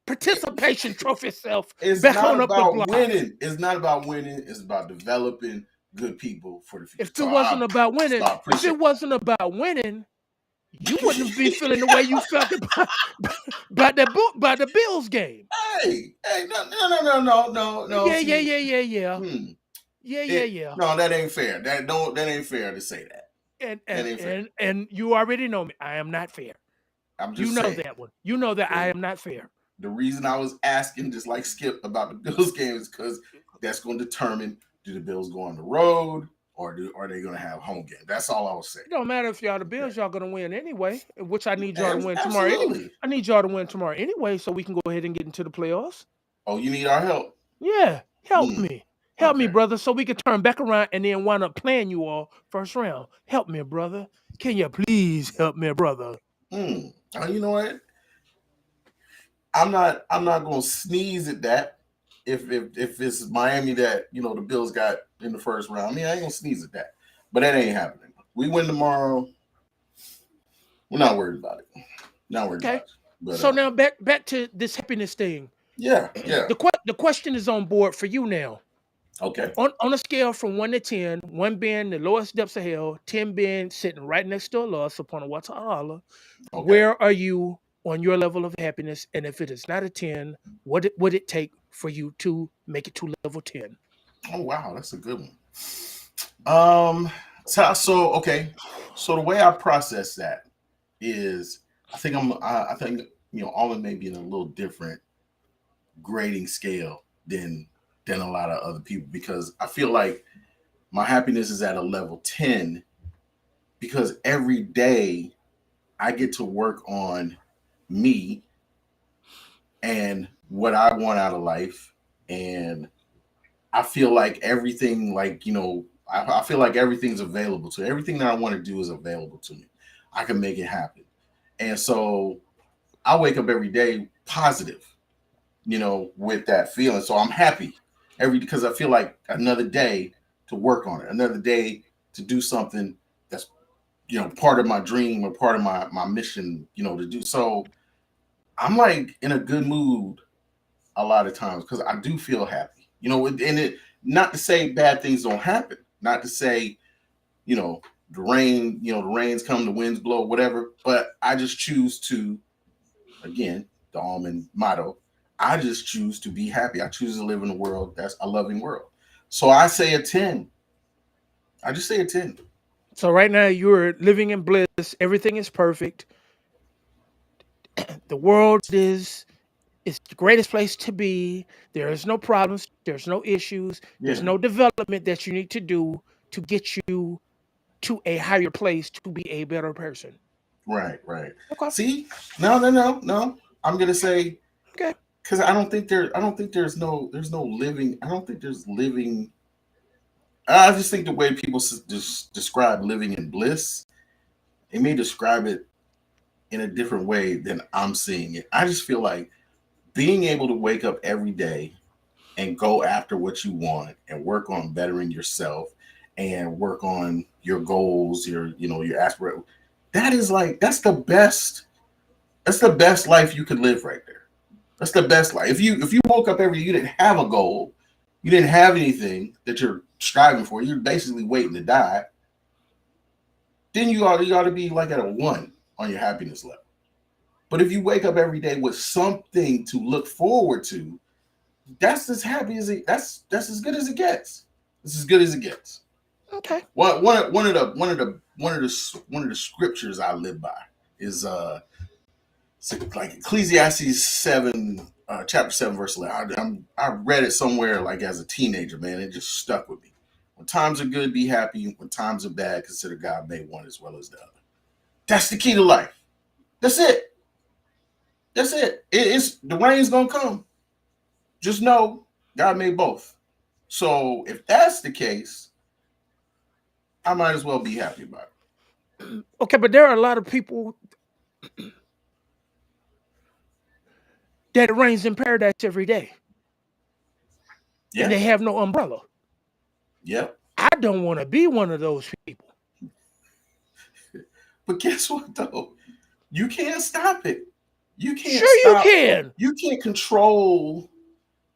participation trophy self It's back not on up the about block. winning. It's not about winning. It's about developing good people for the future. If it So wasn't about winning, I appreciate it. you wouldn't be feeling the way you felt about the Bills game. Hey, no. See, Yeah. hmm, Yeah. no, that ain't fair. That ain't fair to say that. And That and ain't fair. and and you already know me. I am not fair. I'm You just know saying. that one. You know that I The, am not fair. the reason I was asking, just like Skip, about the Bills game is because that's going to determine do the Bills go on the road or are they going to have home game? That's all I was saying. It don't matter if y'all the Okay. Bills, y'all gonna win anyway. Which I need y'all to win tomorrow. Absolutely. I need y'all to win tomorrow anyway, so we can go ahead and get into the playoffs. Oh, you need our help. Yeah, help Hmm. me. Help me, Okay. brother, so we can turn back around and then wind up playing you all first round. Help me, brother. Can you please help me, brother? Hmm. You know what? I'm not gonna sneeze at that. If it's Miami that the Bills got in the first round, I mean I ain't gonna sneeze at that. But that ain't happening. We win tomorrow. We're not worried about it. Not worried about Okay. it. But So now back to this happiness thing. yeah. The question is on board for you now. Okay. On a scale from 1 to 10, 1 being the lowest depths of hell, 10 being sitting right next to us upon a water, Okay. where are you on your level of happiness? And if it is not a 10, what would it take for you to make it to level 10? Oh wow, that's a good one. So okay. So the way I process that is I think Almond may be in a little different grading scale than a lot of other people because I feel like my happiness is at a level 10 because every day I get to work on me and what I want out of life. And I feel like everything, I feel like everything's available to everything that I want to do is available to me. I can make it happen. And so I wake up every day positive, with that feeling. So I'm happy because I feel like another day to work on it, another day to do something that's part of my dream or part of my mission, to do. So I'm like in a good mood a lot of times because I do feel happy. And it not to say bad things don't happen, not to say, the rain, the rains come, the winds blow, whatever. But I just choose to, again, the Almond motto, I just choose to be happy. I choose to live in a world that's a loving world. So I say a 10. I just say a 10. So right now you're living in bliss. Everything is perfect. The world is the greatest place to be. There is no problems. There's no issues. There's Yeah. no development that you need to do to get you to a higher place to be a better person. Right, right. Okay. See? No, no, no, no. I'm gonna say Okay. because I don't think there's no living. I don't think there's living. I just think the way people just describe living in bliss, they may describe it in a different way than I'm seeing it. I just feel like being able to wake up every day and go after what you want and work on bettering yourself and work on your goals, your aspiration. That is like that's the best life you could live right there. That's the best life. If you woke up every day, you didn't have a goal, you didn't have anything that you're striving for, you're basically waiting to die, then you ought to be like at a 1 on your happiness level. But if you wake up every day with something to look forward to, that's as happy as it. That's as good as it gets. It's as good as it gets. Okay. One of the scriptures I live by is like Ecclesiastes 7, chapter 7, verse 11. I read it somewhere like as a teenager, man. It just stuck with me. When times are good, be happy. When times are bad, consider God made one as well as the other. That's the key to life. That's it. That's it. It's the rain's gonna come. Just know God made both. So if that's the case, I might as well be happy about it. Okay, but there are a lot of people that it rains in paradise every day and Yeah. they have no umbrella. Yep. I don't want to be one of those people. But guess what though? You can't stop it. You can't Sure, you stop. can. You can't control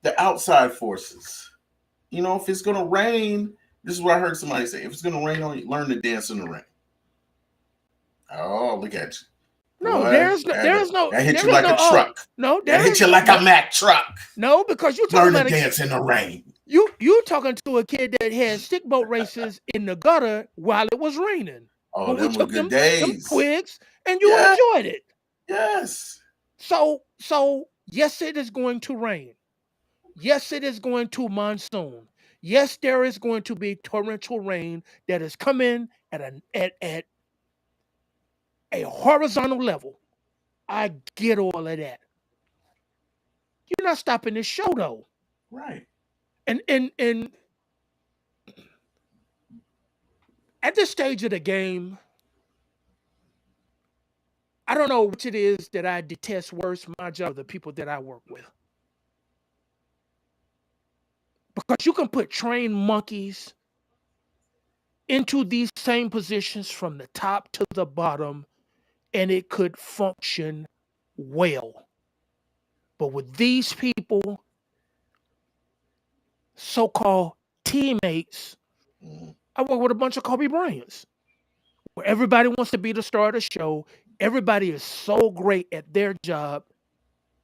the outside forces. If it's gonna rain, this is what I heard somebody say. If it's gonna rain on you, learn to dance in the rain. Oh, look at you. No, Boy, that hit you like a oh, truck. no, That there hit is you like no, a Mack truck. no, because you're talking Learn to about dance in the rain. you talking to a kid that had stick boat races in the gutter while it was raining. Oh, When we them were took good them days. twigs and you Yeah. enjoyed it. Yes. So yes, it is going to rain. Yes, it is going to monsoon. Yes, there is going to be torrential rain that is coming at a horizontal level. I get all of that. You're not stopping this show though. Right. And at this stage of the game, I don't know which it is that I detest worse, my job or the people that I work with. Because you can put trained monkeys into these same positions from the top to the bottom and it could function well. But with these people, so-called teammates, Mhm. I work with a bunch of Kobe Bryants, where everybody wants to be the star of the show. Everybody is so great at their job,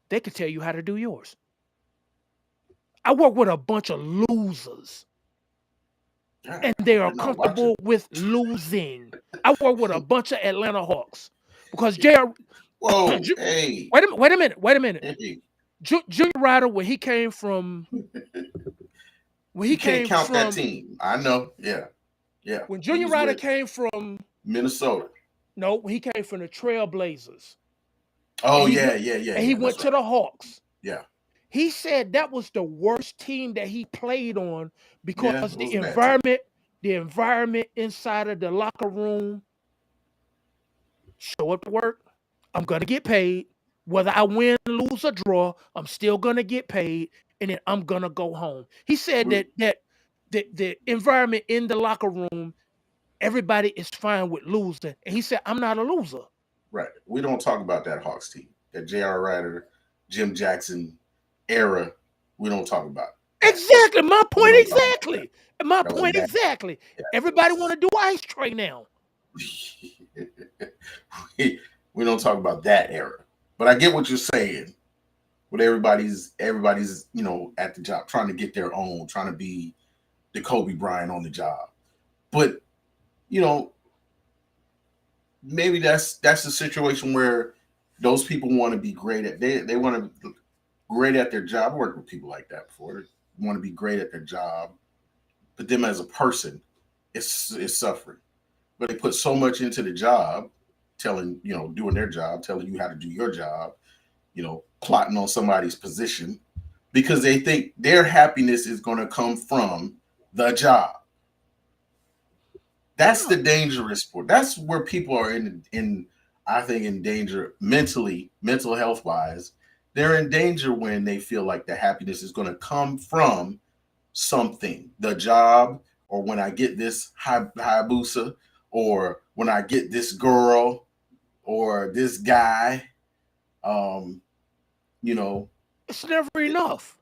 they can tell you how to do yours. I work with a bunch of losers, God, and I they hope are they're not watching. comfortable with losing. I work with a bunch of Atlanta Hawks because JR. Whoa, hey, Wait a minute. hey. Junior Ryder, when he You can't came count that from team. I know. Yeah, yeah. when He Junior was Ryder with came from Minnesota. no, when he came from the Trailblazers Oh and yeah, yeah, yeah, he yeah. That's went right. to the Hawks. Yeah, He said that was the worst team that he played on because yeah. It was a bad team. the environment inside of the locker room, show up to work, I'm gonna get paid. Whether I win, lose, or draw, I'm still gonna get paid, and then I'm gonna go home. He said We, that the environment in the locker room, everybody is fine with losing. And he said, I'm not a loser. right. We don't talk about that Hawks team. that J.R. Ryder, Jim Jackson era, we don't talk about that. Exactly. My We point don't talk about that. exactly. My That was a point bad. exactly. Everybody want Yeah, to do Ice Tray now. we don't talk about that era. But I get what you're saying. But everybody's at the job trying to get their own, trying to be the Kobe Bryant on the job. But you know, maybe that's a situation where those people want to be great at they want to be great at their job. I worked with people like that before. They want to be great at their job, but them as a person, it's suffering. But they put so much into the job, doing their job, telling you how to do your job, plotting on somebody's position because they think their happiness is going to come from the job. That's the No, dangerous part. That's where people are in I think in danger mentally, mental health wise. They're in danger when they feel like the happiness is going to come from something, the job, or when I get this Hayabusa, or when I get this girl, or this guy. Um, you know, it's never enough.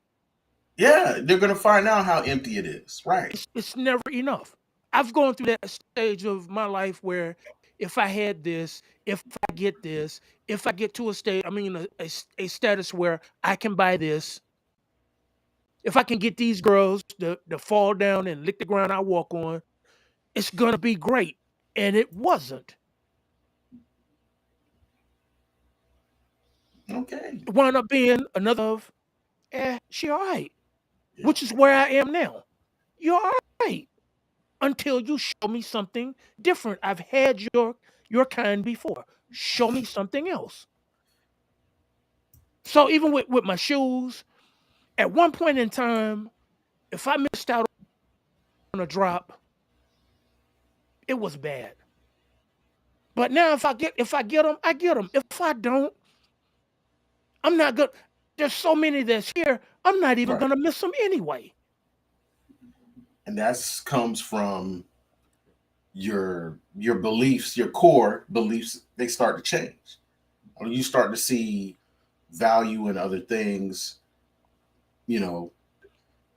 yeah, they're gonna find out how empty it is, right? It's never enough. I've gone through that stage of my life where if I had this, if I get this, if I get to a state, I mean a status where I can buy this, if I can get these girls to fall down and lick the ground I walk on, it's gonna be great. And it wasn't. Okay. It wound up being another of, she all right. Yeah. Which is where I am now. You're all right. Until you show me something different. I've had your kind before. Show me something else. So even with my shoes, at one point in time, if I missed out on a drop, it was bad. But now if I get them, I get them. If I don't, I'm not good. There's so many that's here. I'm not even Right. gonna miss them anyway. And that comes from your beliefs, your core beliefs, they start to change. When you start to see value in other things, you know,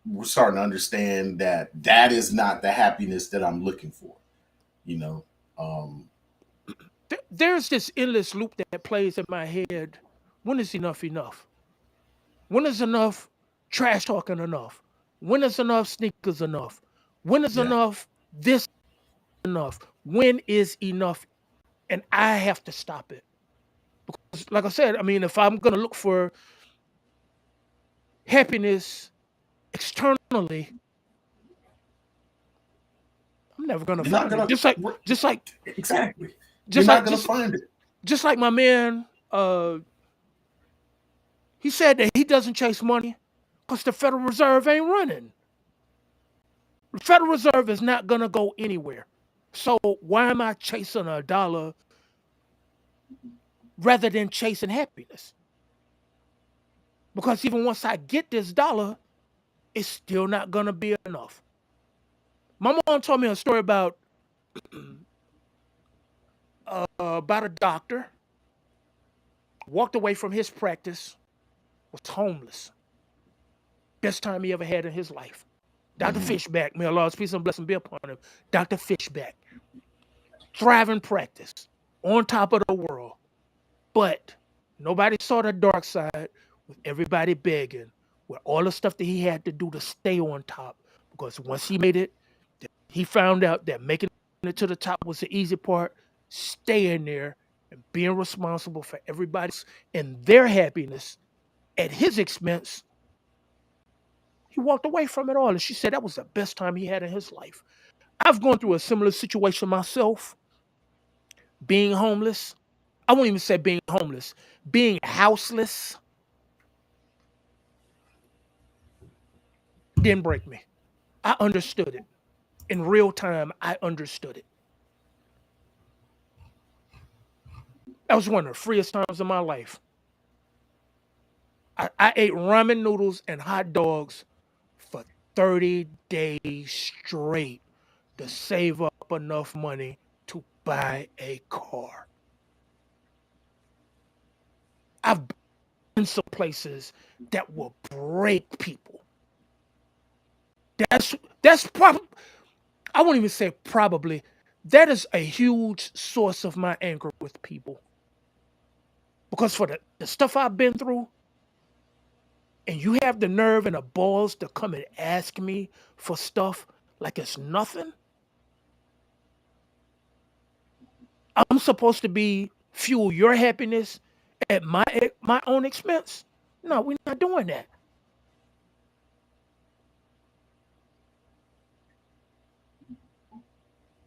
we're starting to understand that that is not the happiness that I'm looking for, you know. Um, There's this endless loop that plays in my head. When is enough enough? When is enough trash talking enough? When is enough sneakers enough? When is yeah. enough this enough? When is enough? And I have to stop it. Like I said, I mean, if I'm gonna look for happiness externally, I'm never gonna You're not find it. gonna Just like exactly. You're just not like gonna just find it. just like my man, he said that he doesn't chase money because the Federal Reserve ain't running. The Federal Reserve is not gonna go anywhere. So why am I chasing a dollar rather than chasing happiness? Because even once I get this dollar, it's still not gonna be enough. My mom told me a story about a doctor walked away from his practice, was homeless. Best time he ever had in his life. Dr. Mm-hmm. Fishback, may Allah's peace and blessing be upon him. Dr. Fishback, thriving practice, on top of the world. But nobody saw the dark side with everybody begging, with all the stuff that he had to do to stay on top. Because once he made it, he found out that making it to the top was the easy part. Staying there and being responsible for everybody's and their happiness at his expense, he walked away from it all. And she said that was the best time he had in his life. I've gone through a similar situation myself, being homeless. I won't even say being homeless, being houseless didn't break me. I understood it. In real time, I understood it. That was one of the freest times of my life. I ate ramen noodles and hot dogs for 30 days straight to save up enough money to buy a car. I've been some places that will break people. That's probably, I won't even say probably, that is a huge source of my anger with people. Because for the stuff I've been through, and you have the nerve and the balls to come and ask me for stuff like it's nothing. I'm supposed to be fuel your happiness at my own expense. No, we're not doing that.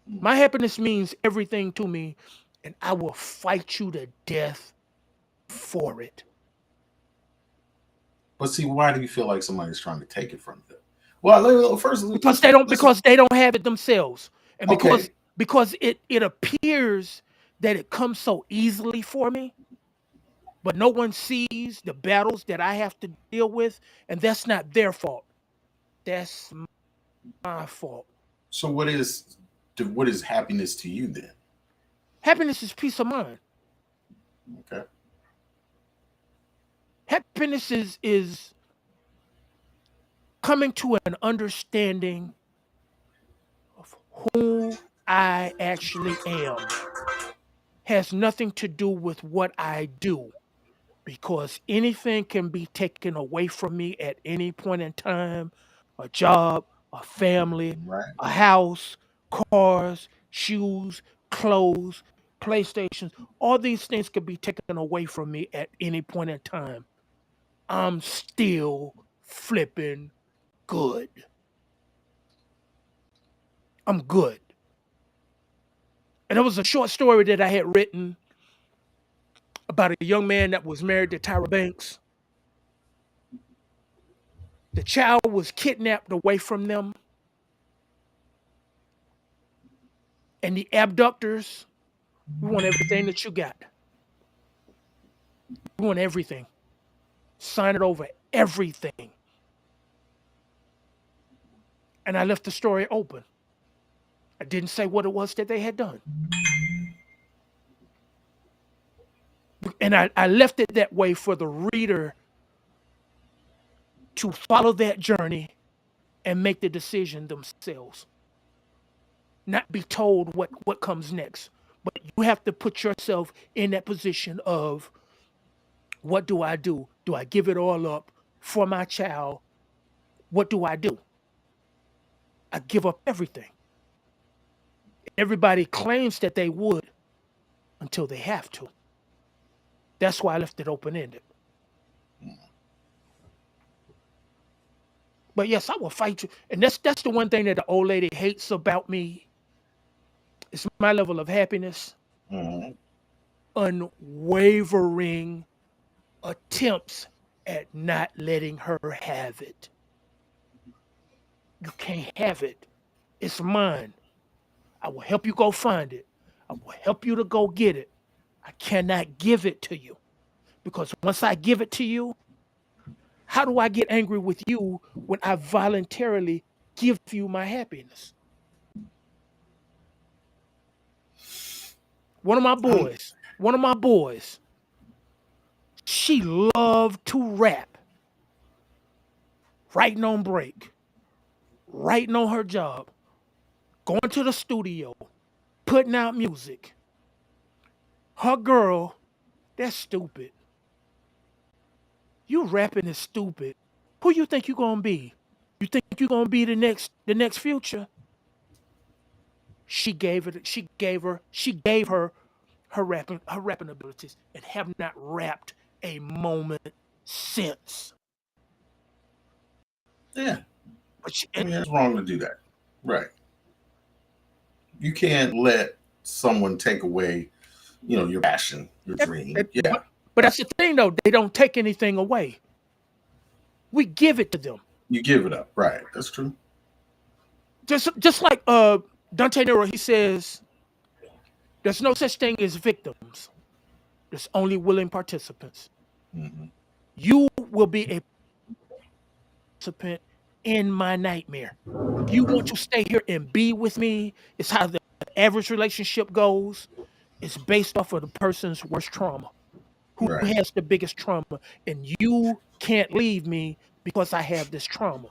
My happiness means everything to me, and I will fight you to death for it. But see, why do you feel like somebody's trying to take it from you? Well, first, Because they don't let's because they don't have it themselves. And okay. because it appears that it comes so easily for me, but no one sees the battles that I have to deal with, and that's not their fault. That's my fault. So, what is happiness to you then? Happiness is peace of mind. Okay. Happiness is coming to an understanding of who I actually am. Has nothing to do with what I do, because anything can be taken away from me at any point in time. A job, a family, Right. a house, cars, shoes, clothes, PlayStations. All these things can be taken away from me at any point in time. I'm still flipping good. I'm good. And it was a short story that I had written about a young man that was married to Tyra Banks. The child was kidnapped away from them, and the abductors, we want everything that you got. We want everything. Sign it over, everything. And I left the story open. I didn't say what it was that they had done. And I left it that way for the reader to follow that journey and make the decision themselves. Not be told what comes next. But you have to put yourself in that position of, what do I do? Do I give it all up for my child? What do I do? I give up everything. Everybody claims that they would until they have to. That's why I left it open ended. But yes, I will fight you. And that's the one thing that the old lady hates about me. It's my level of happiness. Mm-hmm. Unwavering attempts at not letting her have it. You can't have it. It's mine. I will help you go find it. I will help you to go get it. I cannot give it to you, because once I give it to you, how do I get angry with you when I voluntarily give you my happiness? Um, One of my boys, she loved to rap, writing on break, writing on her job, going to the studio, putting out music. Her girl, that's stupid. You rapping is stupid. Who you think you gonna be? You think you gonna be the next Future? She gave her rapping abilities, and have not rapped a moment since. yeah. But she, I and, mean, it's wrong to do that. Right. You can't let someone take away, your passion, your dream. and- Yeah. but that's the thing though. They don't take anything away. We give it to them. You give it up. Right. That's true. Just like Dante Nero, he says, there's no such thing as victims. There's only willing participants. Mm-hmm. You will be a participant in my nightmare. You want to stay here and be with me. It's how the average relationship goes. It's based off of the person's worst trauma. who Right. has the biggest trauma, and you can't leave me because I have this trauma.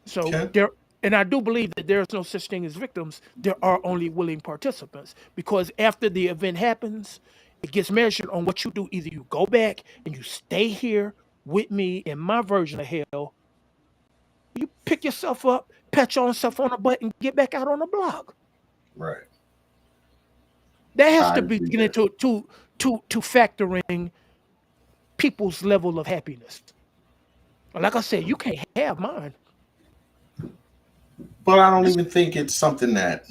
So Okay. there, and I do believe that there's no such thing as victims. There are only willing participants, because after the event happens, it gets measured on what you do. Either you go back and you stay here with me in my version of hell, you pick yourself up, pat yourself on the butt, and get back out on the block. Right. That has I to be agree getting there. to factoring people's level of happiness. Like I said, you can't have mine. But I don't That's even think it's something that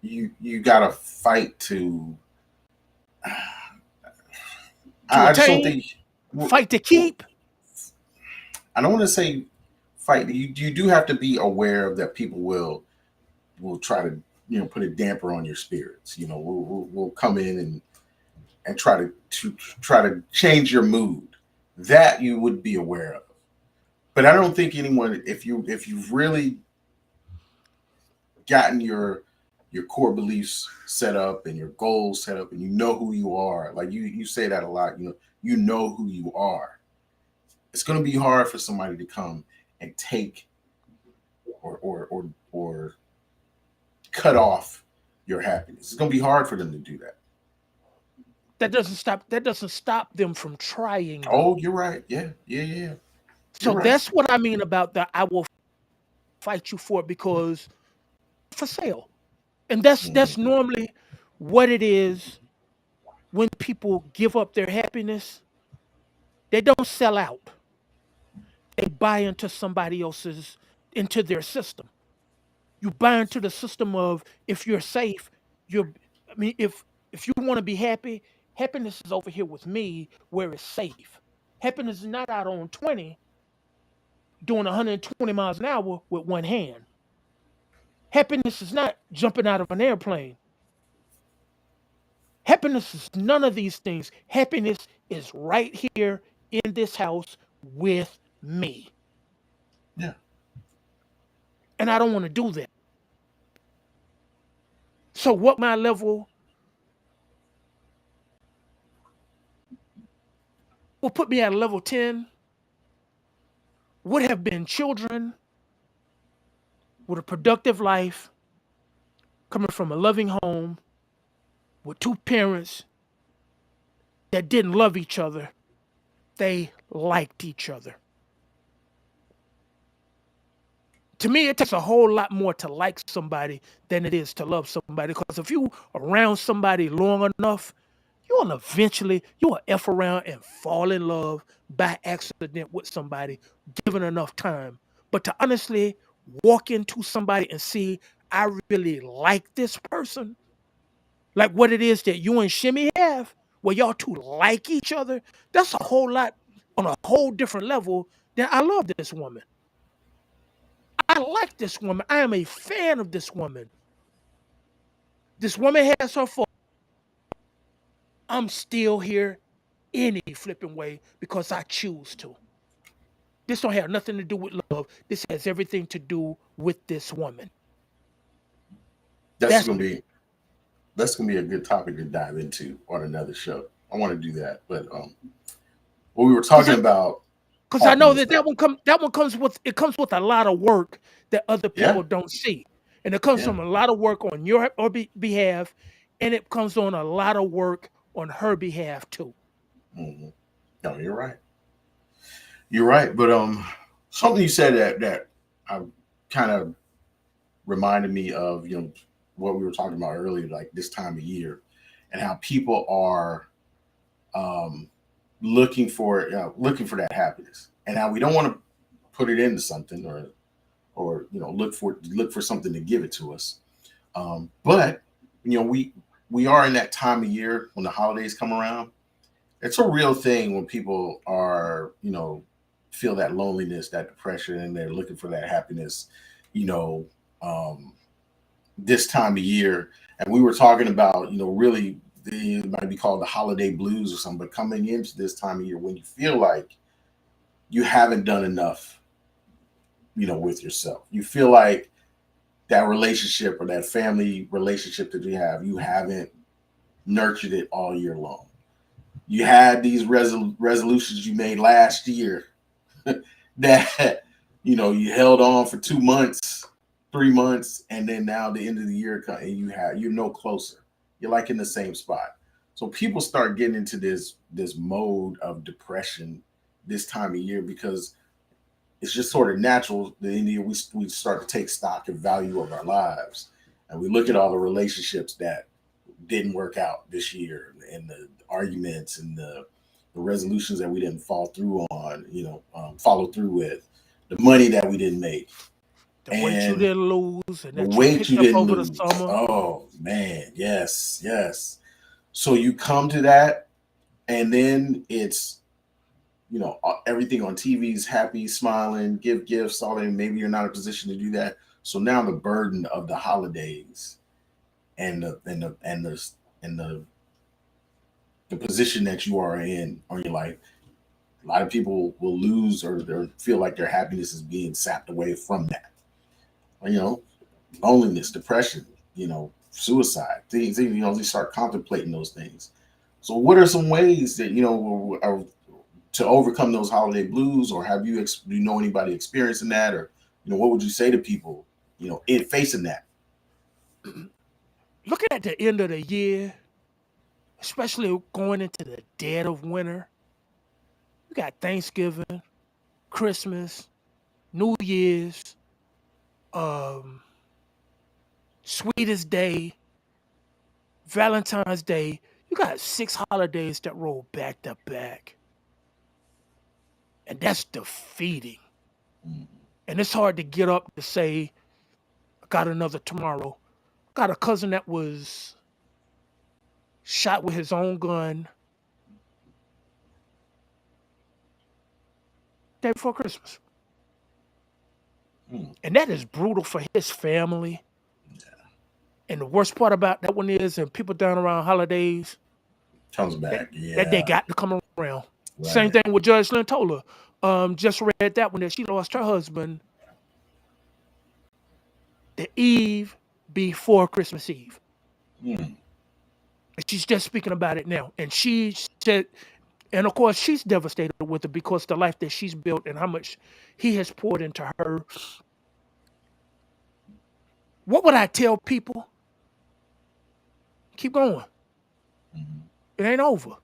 you gotta fight to. to I just don't attain, think. fight to Well, keep. I don't want to say fight. You do have to be aware of that. People will try to put a damper on your spirits. We'll come in and try to change your mood. That you would be aware of. But I don't think anyone, if you've really gotten your core beliefs set up and your goals set up, and you know who you are, like you say that a lot. You know who you are. It's going to be hard for somebody to come and take or cut off your happiness. It's going to be hard for them to do that. That doesn't stop them from trying, though. Oh, you're right. Yeah, yeah, yeah. You're So right. that's what I mean about the I will fight you for it, because for sale. And that's Hmm. normally what it is when people give up their happiness. They don't sell out. They buy into somebody else's, into their system. You buy into the system of, if you're safe, you're I mean, if you want to be happy, happiness is over here with me where it's safe. Happiness is not out on 20 doing 120 miles an hour with one hand. Happiness is not jumping out of an airplane. Happiness is none of these things. Happiness is right here in this house with me. Yeah, And I don't want to do that. So what my level will put me at a level 10 would have been children with a productive life, coming from a loving home with two parents that didn't love each other. They liked each other. To me, it takes a whole lot more to like somebody than it is to love somebody. Because if you around somebody long enough, you'll F around and fall in love by accident with somebody, given enough time. But to honestly walk into somebody and see, I really like this person, like what it is that you and Shimmy have, where y'all two like each other, that's a whole lot on a whole different level than I love this woman. I like this woman. I am a fan of this woman. This woman has her fault. I'm still here any flipping way because I choose to. This don't have nothing to do with love. This has everything to do with this woman. that's That's gonna be that's gonna be a good topic to dive into on another show. I want to do that, but what we were because talking about I know happiness, that though. that one comes with a lot of work that other Yeah, people don't see, and it comes yeah. from a lot of work on your behalf, and it comes on a lot of work on her behalf too. Hmm. No, you're right. You're right. But something you said that I kind of reminded me of what we were talking about earlier, like this time of year, and how people are um, looking for that happiness, and how we don't want to put it into something or look for something to give it to us. But we are in that time of year when the holidays come around. It's a real thing when people are feel that loneliness, that depression, and they're looking for that happiness. You know, um, this time of year, and we were talking about really it might be called the holiday blues or something. But coming into this time of year when you feel like you haven't done enough, with yourself, you feel like that relationship or that family relationship that you haven't nurtured it all year long. You had these resolutions you made last year that you held on for 2 months, 3 months, and then now the end of the year and you're no closer. You're like in the same spot. So people start getting into this mode of depression this time of year because it's just sort of natural. The end of the year we start to take stock and value of our lives, and we look at all the relationships that didn't work out this year, and the arguments and the resolutions that we didn't follow through with, the money that we didn't make, The weight you and didn't lose and the that you weight picked you up didn't over the lose. summer. Oh man, yes, yes. So you come to that, and then it's everything on TV is happy, smiling, give gifts, all that. Maybe you're not in a position to do that. So now the burden of the holidays and the position that you are in on your life, a lot of people will lose or feel like their happiness is being sapped away from that. Loneliness, depression, suicide, things. They start contemplating those things. So, what are some ways that are to overcome those holiday blues, or do you know anybody experiencing that, or what would you say to people, in facing that? Looking at the end of the year, especially going into the dead of winter, you got Thanksgiving, Christmas, New Year's, um, Sweetest Day, Valentine's Day. You got 6 holidays that roll back to back. And that's defeating. Mm. And it's hard to get up to say, I got another tomorrow. Got a cousin that was shot with his own gun day before Christmas. Mm. And that is brutal for his family. And the worst part about that one is, and people down around holidays, Comes that, back, that they yeah, got to come around. Same right. thing with Judge Lentola. Just read that one that she lost her husband the eve before Christmas Eve. Mm. And she's just speaking about it now. And she said, and of course, she's devastated with it because the life that she's built and how much he has poured into her. What would I tell people? Keep going. Mm. It ain't over.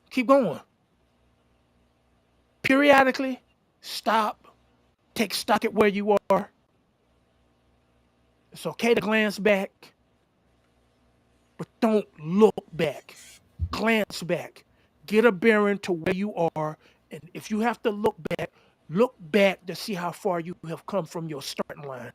Keep going. Periodically, stop, take stock at where you are. It's okay to glance back, but don't look back. Glance back. Get a bearing to where you are. And if you have to look back to see how far you have come from your starting line.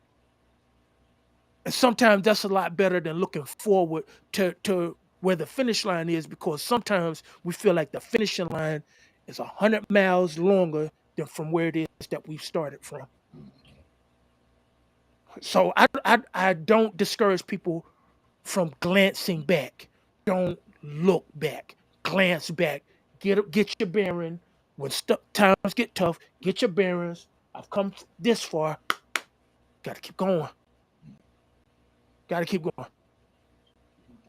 And sometimes that's a lot better than looking forward to where the finish line is, because sometimes we feel like the finishing line is 100 miles longer than from where it is that we've started from. So I don't discourage people from glancing back. Don't look back. Glance back. Get your bearing. When times get tough, get your bearings. I've come this far. Got to keep going. Got to keep going.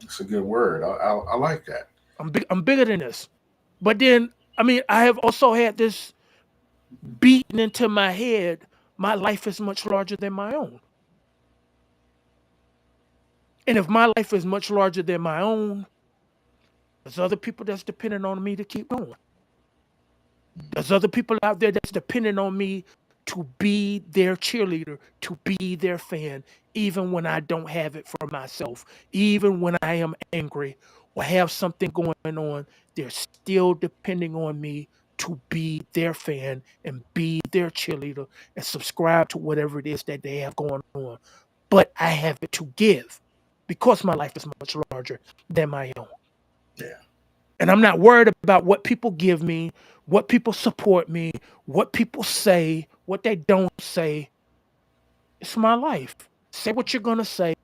It's a good word. I like that. I'm big. I'm bigger than this. But then, I mean, I have also had this beaten into my head. My life is much larger than my own. And if my life is much larger than my own, there's other people that's depending on me to keep going. There's other people out there that's depending on me to be their cheerleader, to be their fan, even when I don't have it for myself, even when I am angry or have something going on. They're still depending on me to be their fan and be their cheerleader and subscribe to whatever it is that they have going on. But I have it to give because my life is much larger than my own. Yeah. And I'm not worried about what people give me, what people support me, what people say, what they don't say. It's my life. Say what you're going to say.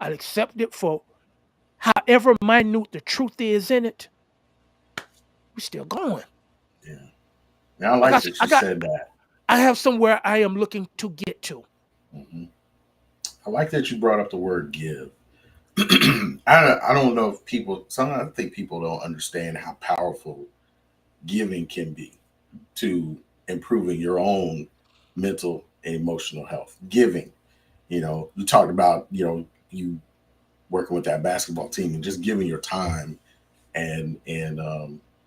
I'll accept it for however minute the truth is in it. We're still going. Yeah. And I I like got, that I you got, said that. I have somewhere I am looking to get to. Hmm. I like that you brought up the word give. I don't know if people, sometimes I think people don't understand how powerful giving can be to improving your own mental and emotional health. Giving, you talked about, you working with that basketball team and just giving your time and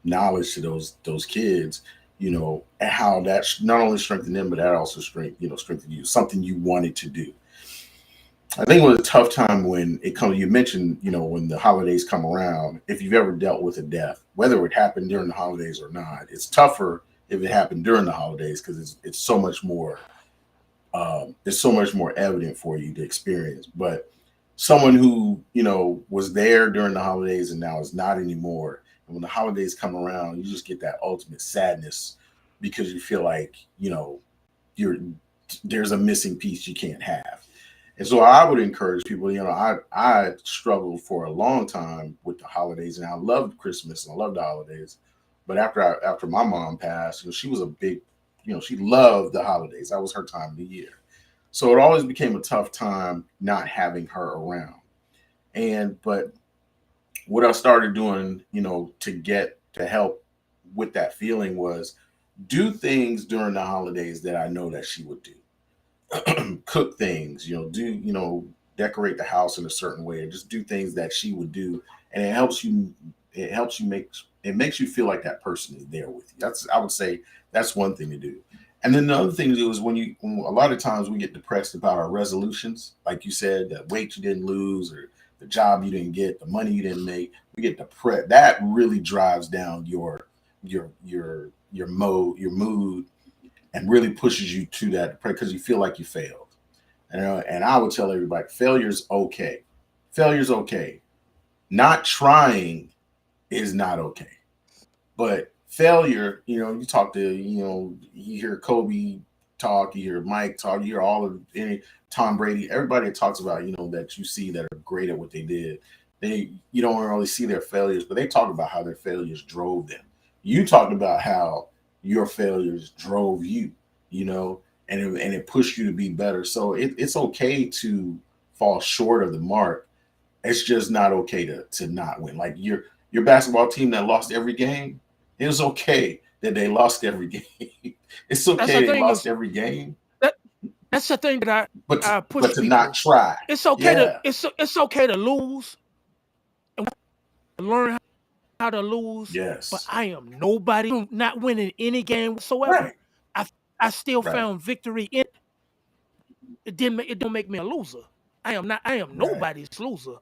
knowledge to those kids, and how that not only strengthened them, but that also strengthened you. Something you wanted to do. I think it was a tough time when it comes. You mentioned, when the holidays come around. If you've ever dealt with a death, whether it happened during the holidays or not, it's tougher if it happened during the holidays because it's so much more. It's so much more evident for you to experience. But someone who was there during the holidays and now is not anymore, and when the holidays come around, you just get that ultimate sadness because you feel like you're there's a missing piece you can't have. And so I would encourage people, I struggled for a long time with the holidays and I loved Christmas and I loved the holidays. But after my mom passed, she was a big, she loved the holidays. That was her time of the year. So it always became a tough time not having her around. But what I started doing, to help with that feeling was do things during the holidays that I know that she would do. Cook things, decorate the house in a certain way, and just do things that she would do, and it makes you feel like that person is there with you. I would say that's one thing to do. And then the other thing to do is when a lot of times we get depressed about our resolutions, like you said, that weight you didn't lose or the job you didn't get, the money you didn't make, we get depressed. That really drives down your mood and really pushes you to that because you feel like you failed. And I would tell everybody, failure's okay. Failure's okay. Not trying is not okay. But failure, you talk to, you hear Kobe talk, you hear Mike talk, you hear all of any Tom Brady, everybody that talks about, that you see that are great at what they did. You don't really see their failures, but they talk about how their failures drove them. You talked about how your failures drove you, and it pushed you to be better. So it's okay to fall short of the mark. It's just not okay to not win. Like your basketball team that lost every game, it was okay that they lost every game. It's That's okay the they thing lost is every game, that that's the thing that I but push to not people. try. It's okay to Yeah. it's okay to lose and learn how to lose, but Yes. I am nobody not winning any game whatsoever. Right. I I still Right. found victory in it don't make me a loser. I am Right. nobody's loser.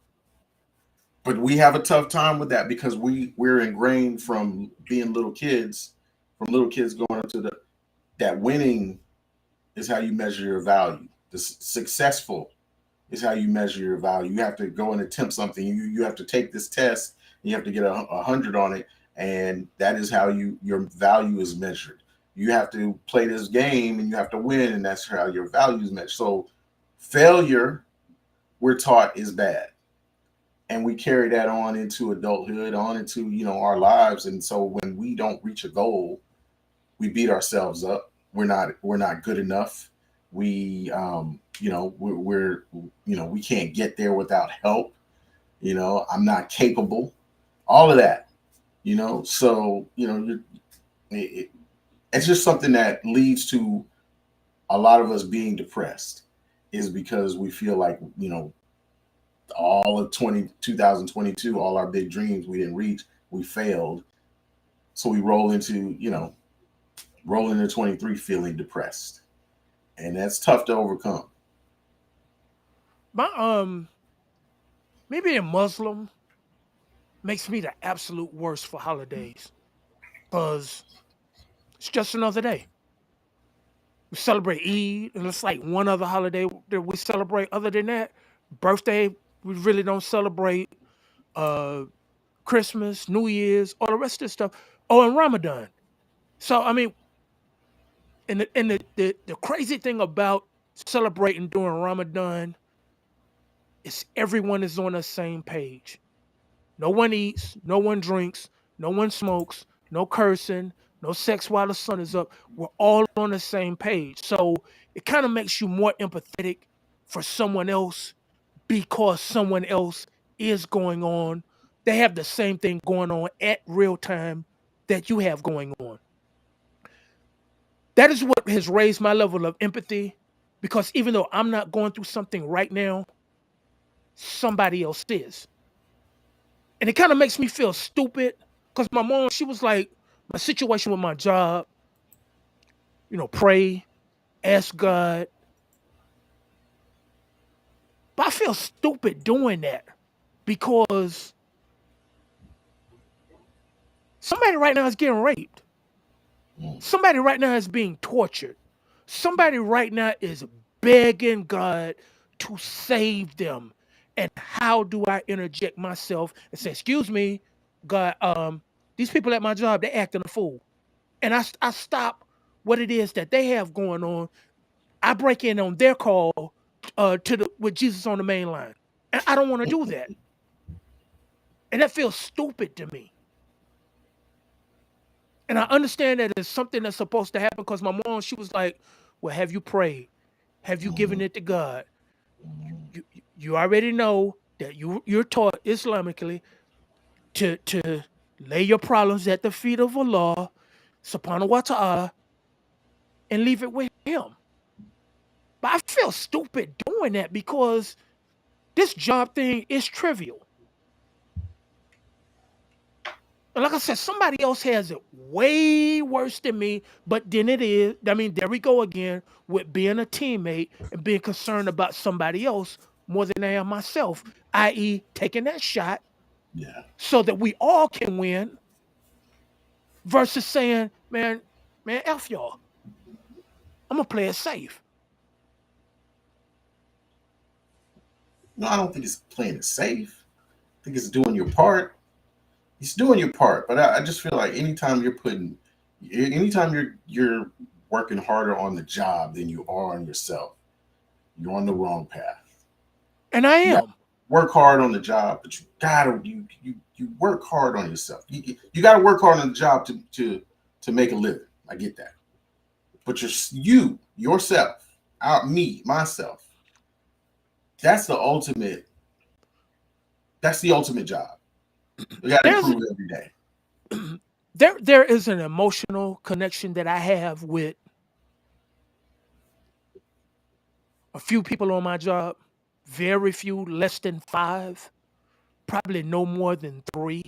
But we have a tough time with that because we're ingrained from being little kids, from little kids going up to that winning is how you measure your value. The successful is how you measure your value. You have to go and attempt something. You have to take this test. And you have to get 100 on it, and that is how your value is measured. You have to play this game, and you have to win, and that's how your value is measured. So failure, we're taught, is bad, and we carry that on into adulthood, on into our lives. And so when we don't reach a goal, we beat ourselves up. We're not good enough. We can't get there without help. I'm not capable. All of that. So it's just something that leads to a lot of us being depressed is because we feel like all of 2022, all our big dreams we didn't reach, we failed. So we roll into 23 feeling depressed, and that's tough to overcome. My me being Muslim makes me the absolute worst for holidays because it's just another day. We celebrate Eid, and it's like one other holiday that we celebrate. Other than that, birthday we really don't celebrate. Uh, Christmas, New Year's, all the rest of this stuff. Oh, and Ramadan. So I mean, and the crazy thing about celebrating during Ramadan is everyone is on the same page. No one eats, no one drinks, no one smokes, no cursing, no sex while the sun is up. We're all on the same page. So it kind of makes you more empathetic for someone else because someone else is going on. They have the same thing going on at real time that you have going on. That is what has raised my level of empathy because even though I'm not going through something right now, somebody else is. And it kind of makes me feel stupid because my mom, she was like, my situation with my job, pray, ask God. But I feel stupid doing that because somebody right now is getting raped. Somebody right now is being tortured. Somebody right now is begging God to save them. And how do I interject myself and say, excuse me, God, these people at my job, they're acting a fool. And I stop what it is that they have going on. I break in on their call with Jesus on the main line. And I don't want to do that. And that feels stupid to me. And I understand that it's something that's supposed to happen because my mom, she was like, well, have you prayed? Have you given it to God? You already know that you're taught Islamically to lay your problems at the feet of Allah, subhanahu wa ta'ala, and leave it with him. But I feel stupid doing that because this job thing is trivial. And like I said, somebody else has it way worse than me, but then it is, I mean, there we go again with being a teammate and being concerned about somebody else more than I am myself, i.e. taking that shot so that we all can win versus saying, man, F y'all. I'm going to play it safe. No, I don't think it's playing it safe. I think it's doing your part. It's doing your part, but I just feel like anytime you're working harder on the job than you are on yourself, you're on the wrong path. And I am. Work hard on the job, but you work hard on yourself. You gotta work hard on the job to make a living. I get that, but yourself, myself. That's the ultimate. That's the ultimate job. We got to improve every day. There is an emotional connection that I have with a few people on my job, very few, less than 5, probably no more than 3.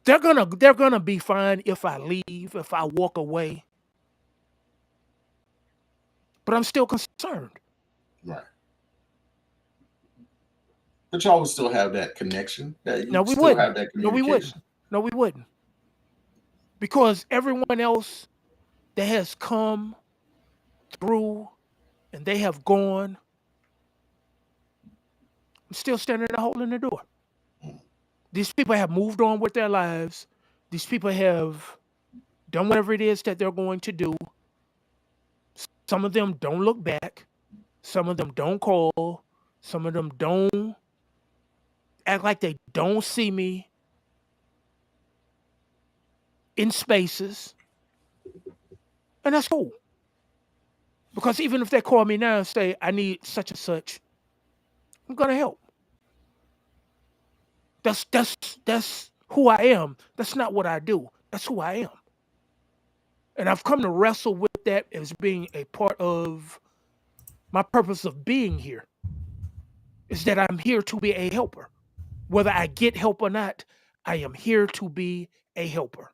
They're gonna be fine if I leave, if I walk away. But I'm still concerned. Right. But y'all would still have that connection. That you No, we still wouldn't. have that communication. No, we wouldn't. Because everyone else that has come through and they have gone, I'm still standing there holding the door. These people have moved on with their lives. These people have done whatever it is that they're going to do. Some of them don't look back. Some of them don't call. Some of them don't act like they don't see me in spaces. And that's cool. Because even if they call me now and say, I need such and such, I'm going to help. That's who I am. That's not what I do. That's who I am. And I've come to wrestle with that as being a part of my purpose of being here. Is that I'm here to be a helper. Whether I get help or not, I am here to be a helper.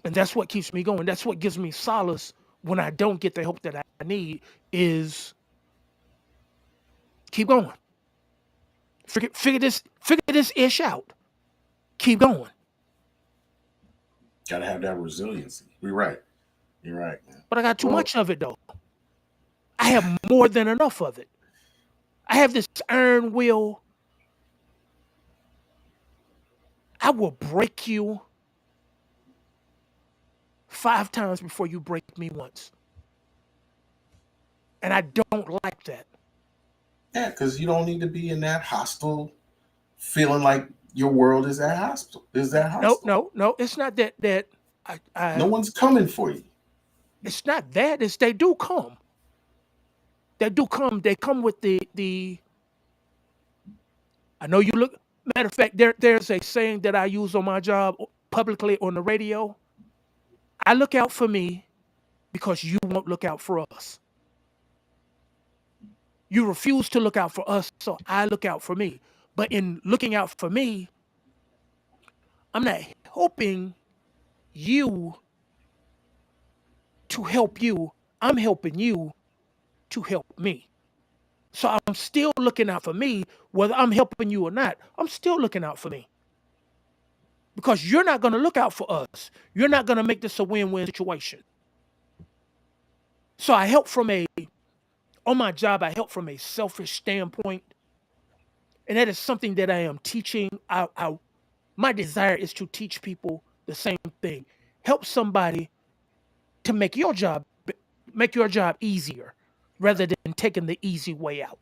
And that's what keeps me going. That's what gives me solace when I don't get the help that I need is keep going. Figure this ish out. Keep going. Gotta have that resiliency. You're right. You're right, man. But I got too much of it though. I have more than enough of it. I have this iron will. I will break you 5 times before you break me once. And I don't like that. Yeah, because you don't need to be in that hostile feeling like your world is that hostile. No. It's not that I No one's coming for you. it's not that, it's they do come. They do come. They come with the I know you look matter of fact, there's a saying that I use on my job publicly on the radio. I look out for me because you won't look out for us. You refuse to look out for us, so I look out for me. But in looking out for me, I'm not helping you to help you. I'm helping you to help me. So I'm still looking out for me, whether I'm helping you or not. I'm still looking out for me because you're not going to look out for us. You're not going to make this a win-win situation. So I help from a on my job. I help from a selfish standpoint, and that is something that I am teaching. My desire is to teach people the same thing. Help somebody to make your job easier rather than taking the easy way out.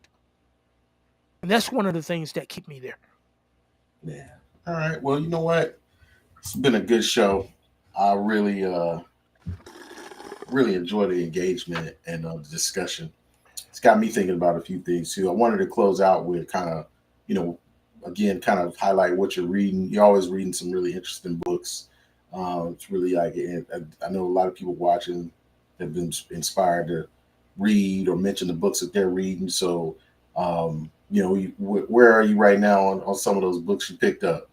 And that's one of the things that keep me there. Yeah. All right. Well, you know what? It's been a good show. I really enjoy the engagement and the discussion. It's got me thinking about a few things too. I wanted to close out with kind of, you know, again, kind of highlight what you're reading. You're always reading some really interesting books. It's really like, I know a lot of people watching have been inspired to read or mention the books that they're reading. So, where are you right now on some of those books you picked up?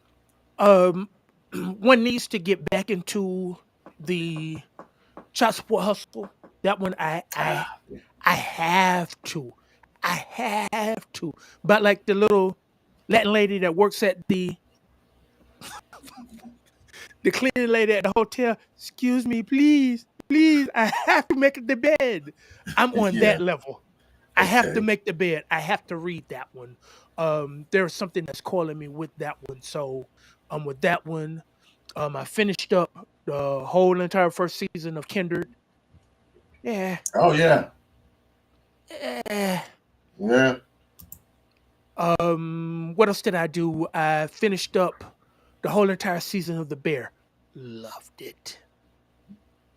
Um, one needs to get back into the child support hustle. That one Ah, I have to. I have to. But like the little Latin lady that works at the cleaning lady at the hotel, excuse me, please, please, I have to make the bed. I'm on yeah. that level. I have to Okay. make the bed. I have to read that one. There's something that's calling me with that one. So with that one. I finished up the whole entire first season of Kindred. Yeah. Oh yeah. Eh. Yeah. What else did I do? I finished up the whole entire season of The Bear. Loved it.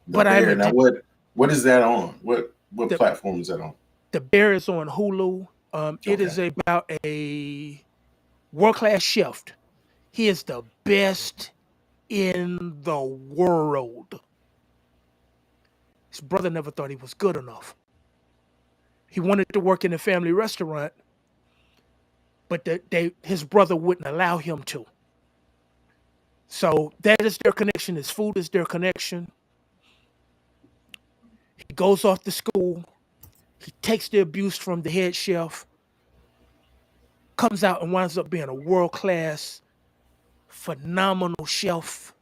The But I Bear. haven't Now did what is that on? What the platform is that on? The Bear is on Hulu. It Okay. is about a world class chef. He is the best in the world. His brother never thought he was good enough. He wanted to work in a family restaurant, but his brother wouldn't allow him to. So that is their connection. His food is their connection. He goes off to school. He takes the abuse from the head chef, comes out and winds up being a world class, phenomenal chef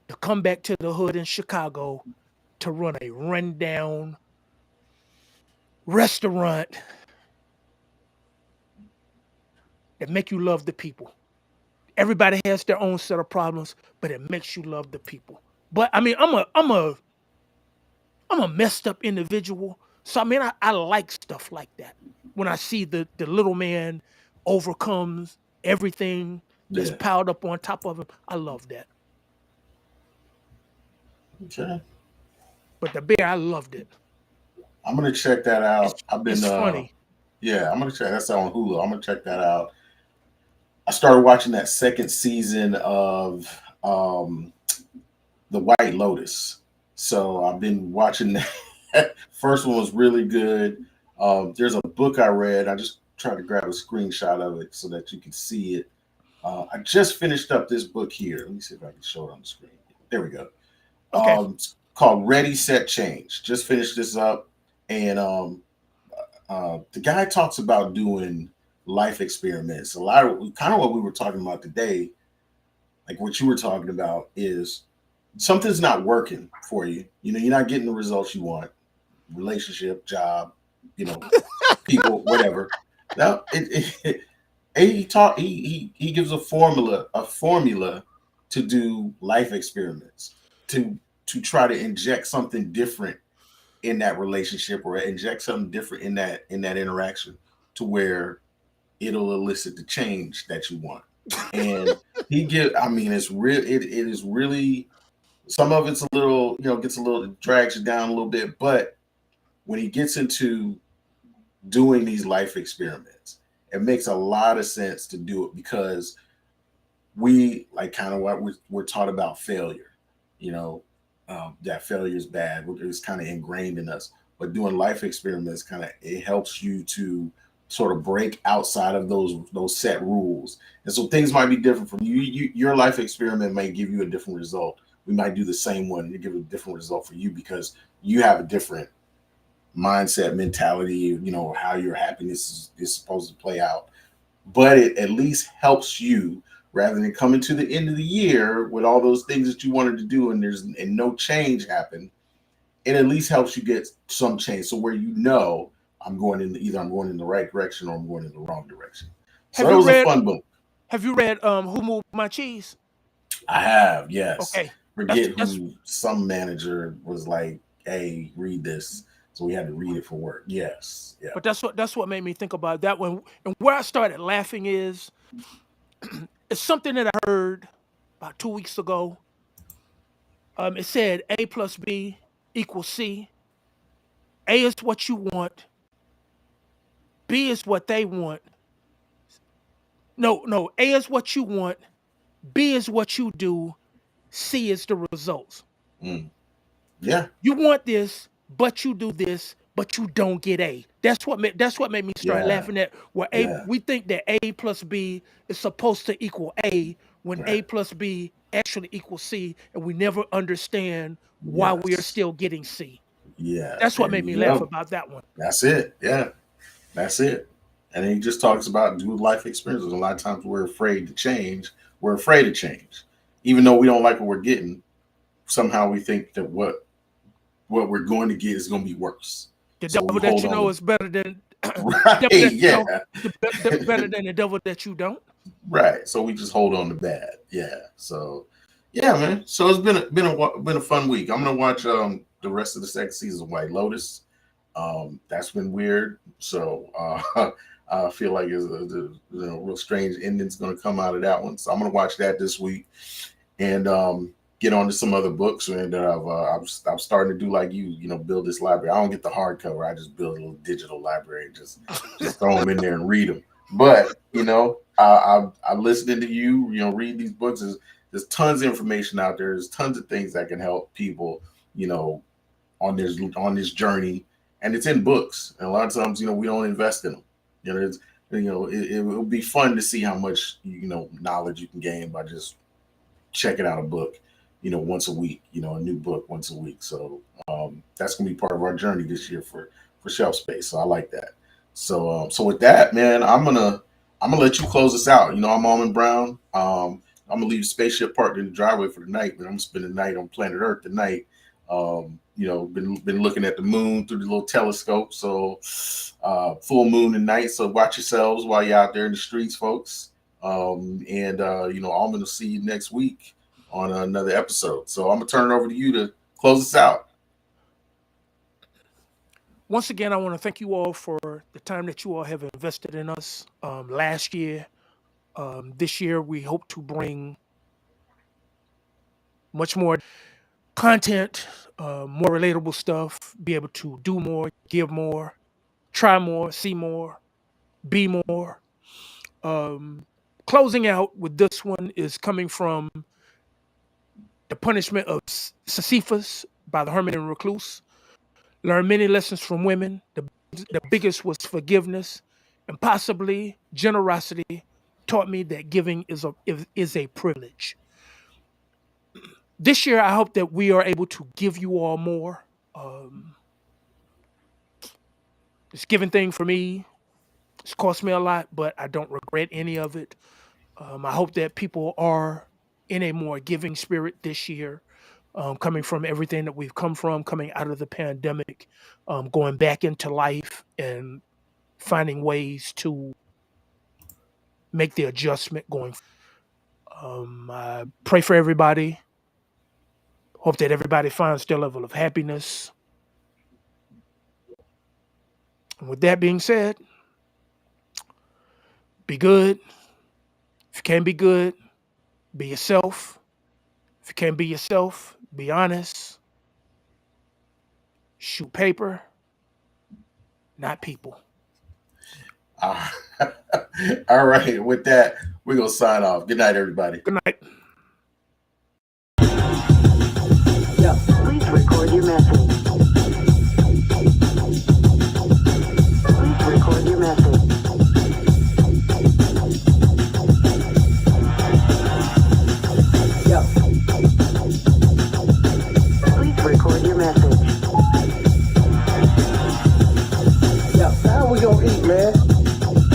to come back to the hood in Chicago to run a rundown restaurant that make you love the people. Everybody has their own set of problems, but it makes you love the people. But I mean, I'm a messed up individual. So I mean, I like stuff like that. When I see the little man overcomes everything that's Yeah. piled up on top of him, I love that. Okay. But the bear, I loved it. I'm gonna check that It's out. I've been it's funny. yeah, I'm gonna check that's on Hulu. I'm gonna check that out. I started watching that second season of The White Lotus. So I've been watching that. First one was really good. There's a book I read. I just tried to grab a screenshot of it so that you can see it. I just finished up this book here. Let me see if I can show it on the screen. There we go. Okay. It's called Ready, Set, Change. Just finished this up. And the guy talks about doing life experiments. A lot of kind of what we were talking about today, like what you were talking about, is something's not working for you. You know, you're not getting the results you want, relationship, job, you know, people, whatever. Now, he gives a formula to do life experiments to try to inject something different in that relationship or inject something different in that interaction to where it'll elicit the change that you want. And I mean, it's real. It is really Some of it's a little, gets a little, drags you down a little bit. But when he gets into doing these life experiments, it makes a lot of sense to do it because we like kind of what we're taught about failure. You know, that failure is bad. It's kind of ingrained in us. But doing life experiments it helps you to sort of break outside of those set rules. And so things might be different from you. Your life experiment may give you a different result. We might do the same one and give a different result for you because you have a different mindset, mentality, how your happiness is supposed to play out. But it at least helps you rather than coming to the end of the year with all those things that you wanted to do and no change happened. It at least helps you get some change. So where I'm going in the right direction or I'm going in the wrong direction. So Have that you was a read? fun book. Have you read Who Moved My Cheese? I have, yes. Okay, Forget that's who some manager was like, hey, read this. So we had to read it for work. Yes. Yeah. but that's what made me think about that one. And where I started laughing is it's something that I heard about 2 weeks ago. It said A plus B equals C. A is what you want. B is what they want. No, no. A is what you want. B is what you do. C is the results. Mm. Yeah. You want this, but you do this, but you don't get A. That's what made me start Yeah. laughing at where A Yeah. we think that A plus B is supposed to equal A when Right. A plus B actually equals C, and we never understand why we are Yes. still getting C. Yeah. That's what There made me you laugh go. about that one. That's it. Yeah. That's it. And he just talks about do life experiences. A lot of times we're afraid to change. We're afraid to change. Even though we don't like what we're getting, somehow we think that what we're going to get is going to be worse. The So we devil that hold you on know to is better than the right, devil that you yeah. know better than the devil that you don't. Right. So we just hold on to bad. Yeah. So yeah, man. So it's been a fun week. I'm gonna watch the rest of the second season of White Lotus. That's been weird. So I feel like it's real strange ending's gonna come out of that one. So I'm gonna watch that this week and get on to some other books. And I'm starting to do like build this library. I don't get the hardcover. I just build a little digital library and just throw them in there and read them. But I'm listening to you. Read these books. There's tons of information out there. There's tons of things that can help people. You know, on this journey, and it's in books. And a lot of times, we don't invest in them. It will be fun to see how much knowledge you can gain by just checking out a book, once a week. A new book once a week. So that's gonna be part of our journey this year for Shelf Space. So I like that. So with that, man, I'm gonna let you close us out. I'm Almond Brown. I'm gonna leave Spaceship parked in the driveway for the night, but I'm gonna spend the night on planet Earth tonight. Been looking at the moon through the little telescope. So full moon tonight. So watch yourselves while you're out there in the streets, folks. And I'm gonna see you next week on another episode. So I'm gonna turn it over to you to close us out. Once again, I want to thank you all for the time that you all have invested in us last year. This year, we hope to bring much more content, more relatable stuff, be able to do more, give more, try more, see more, be more. Um, Closing out with this one is coming from The Punishment of Sisyphus by the Hermit and Recluse. Learn many lessons from women. The biggest was forgiveness, and possibly generosity taught me that giving is a privilege. This year, I hope that we are able to give you all more. Um, this giving thing for me, it's cost me a lot, but I don't regret any of it. I hope that people are in a more giving spirit this year, coming from everything that we've come from, coming out of the pandemic, going back into life and finding ways to make the adjustment going. I pray for everybody. Hope that everybody finds their level of happiness. And with that being said, be good. If you can't be good, be yourself. If you can't be yourself, Be honest. Shoot paper, not people. All right. With that, we're going to sign off. Good night, everybody. Good night.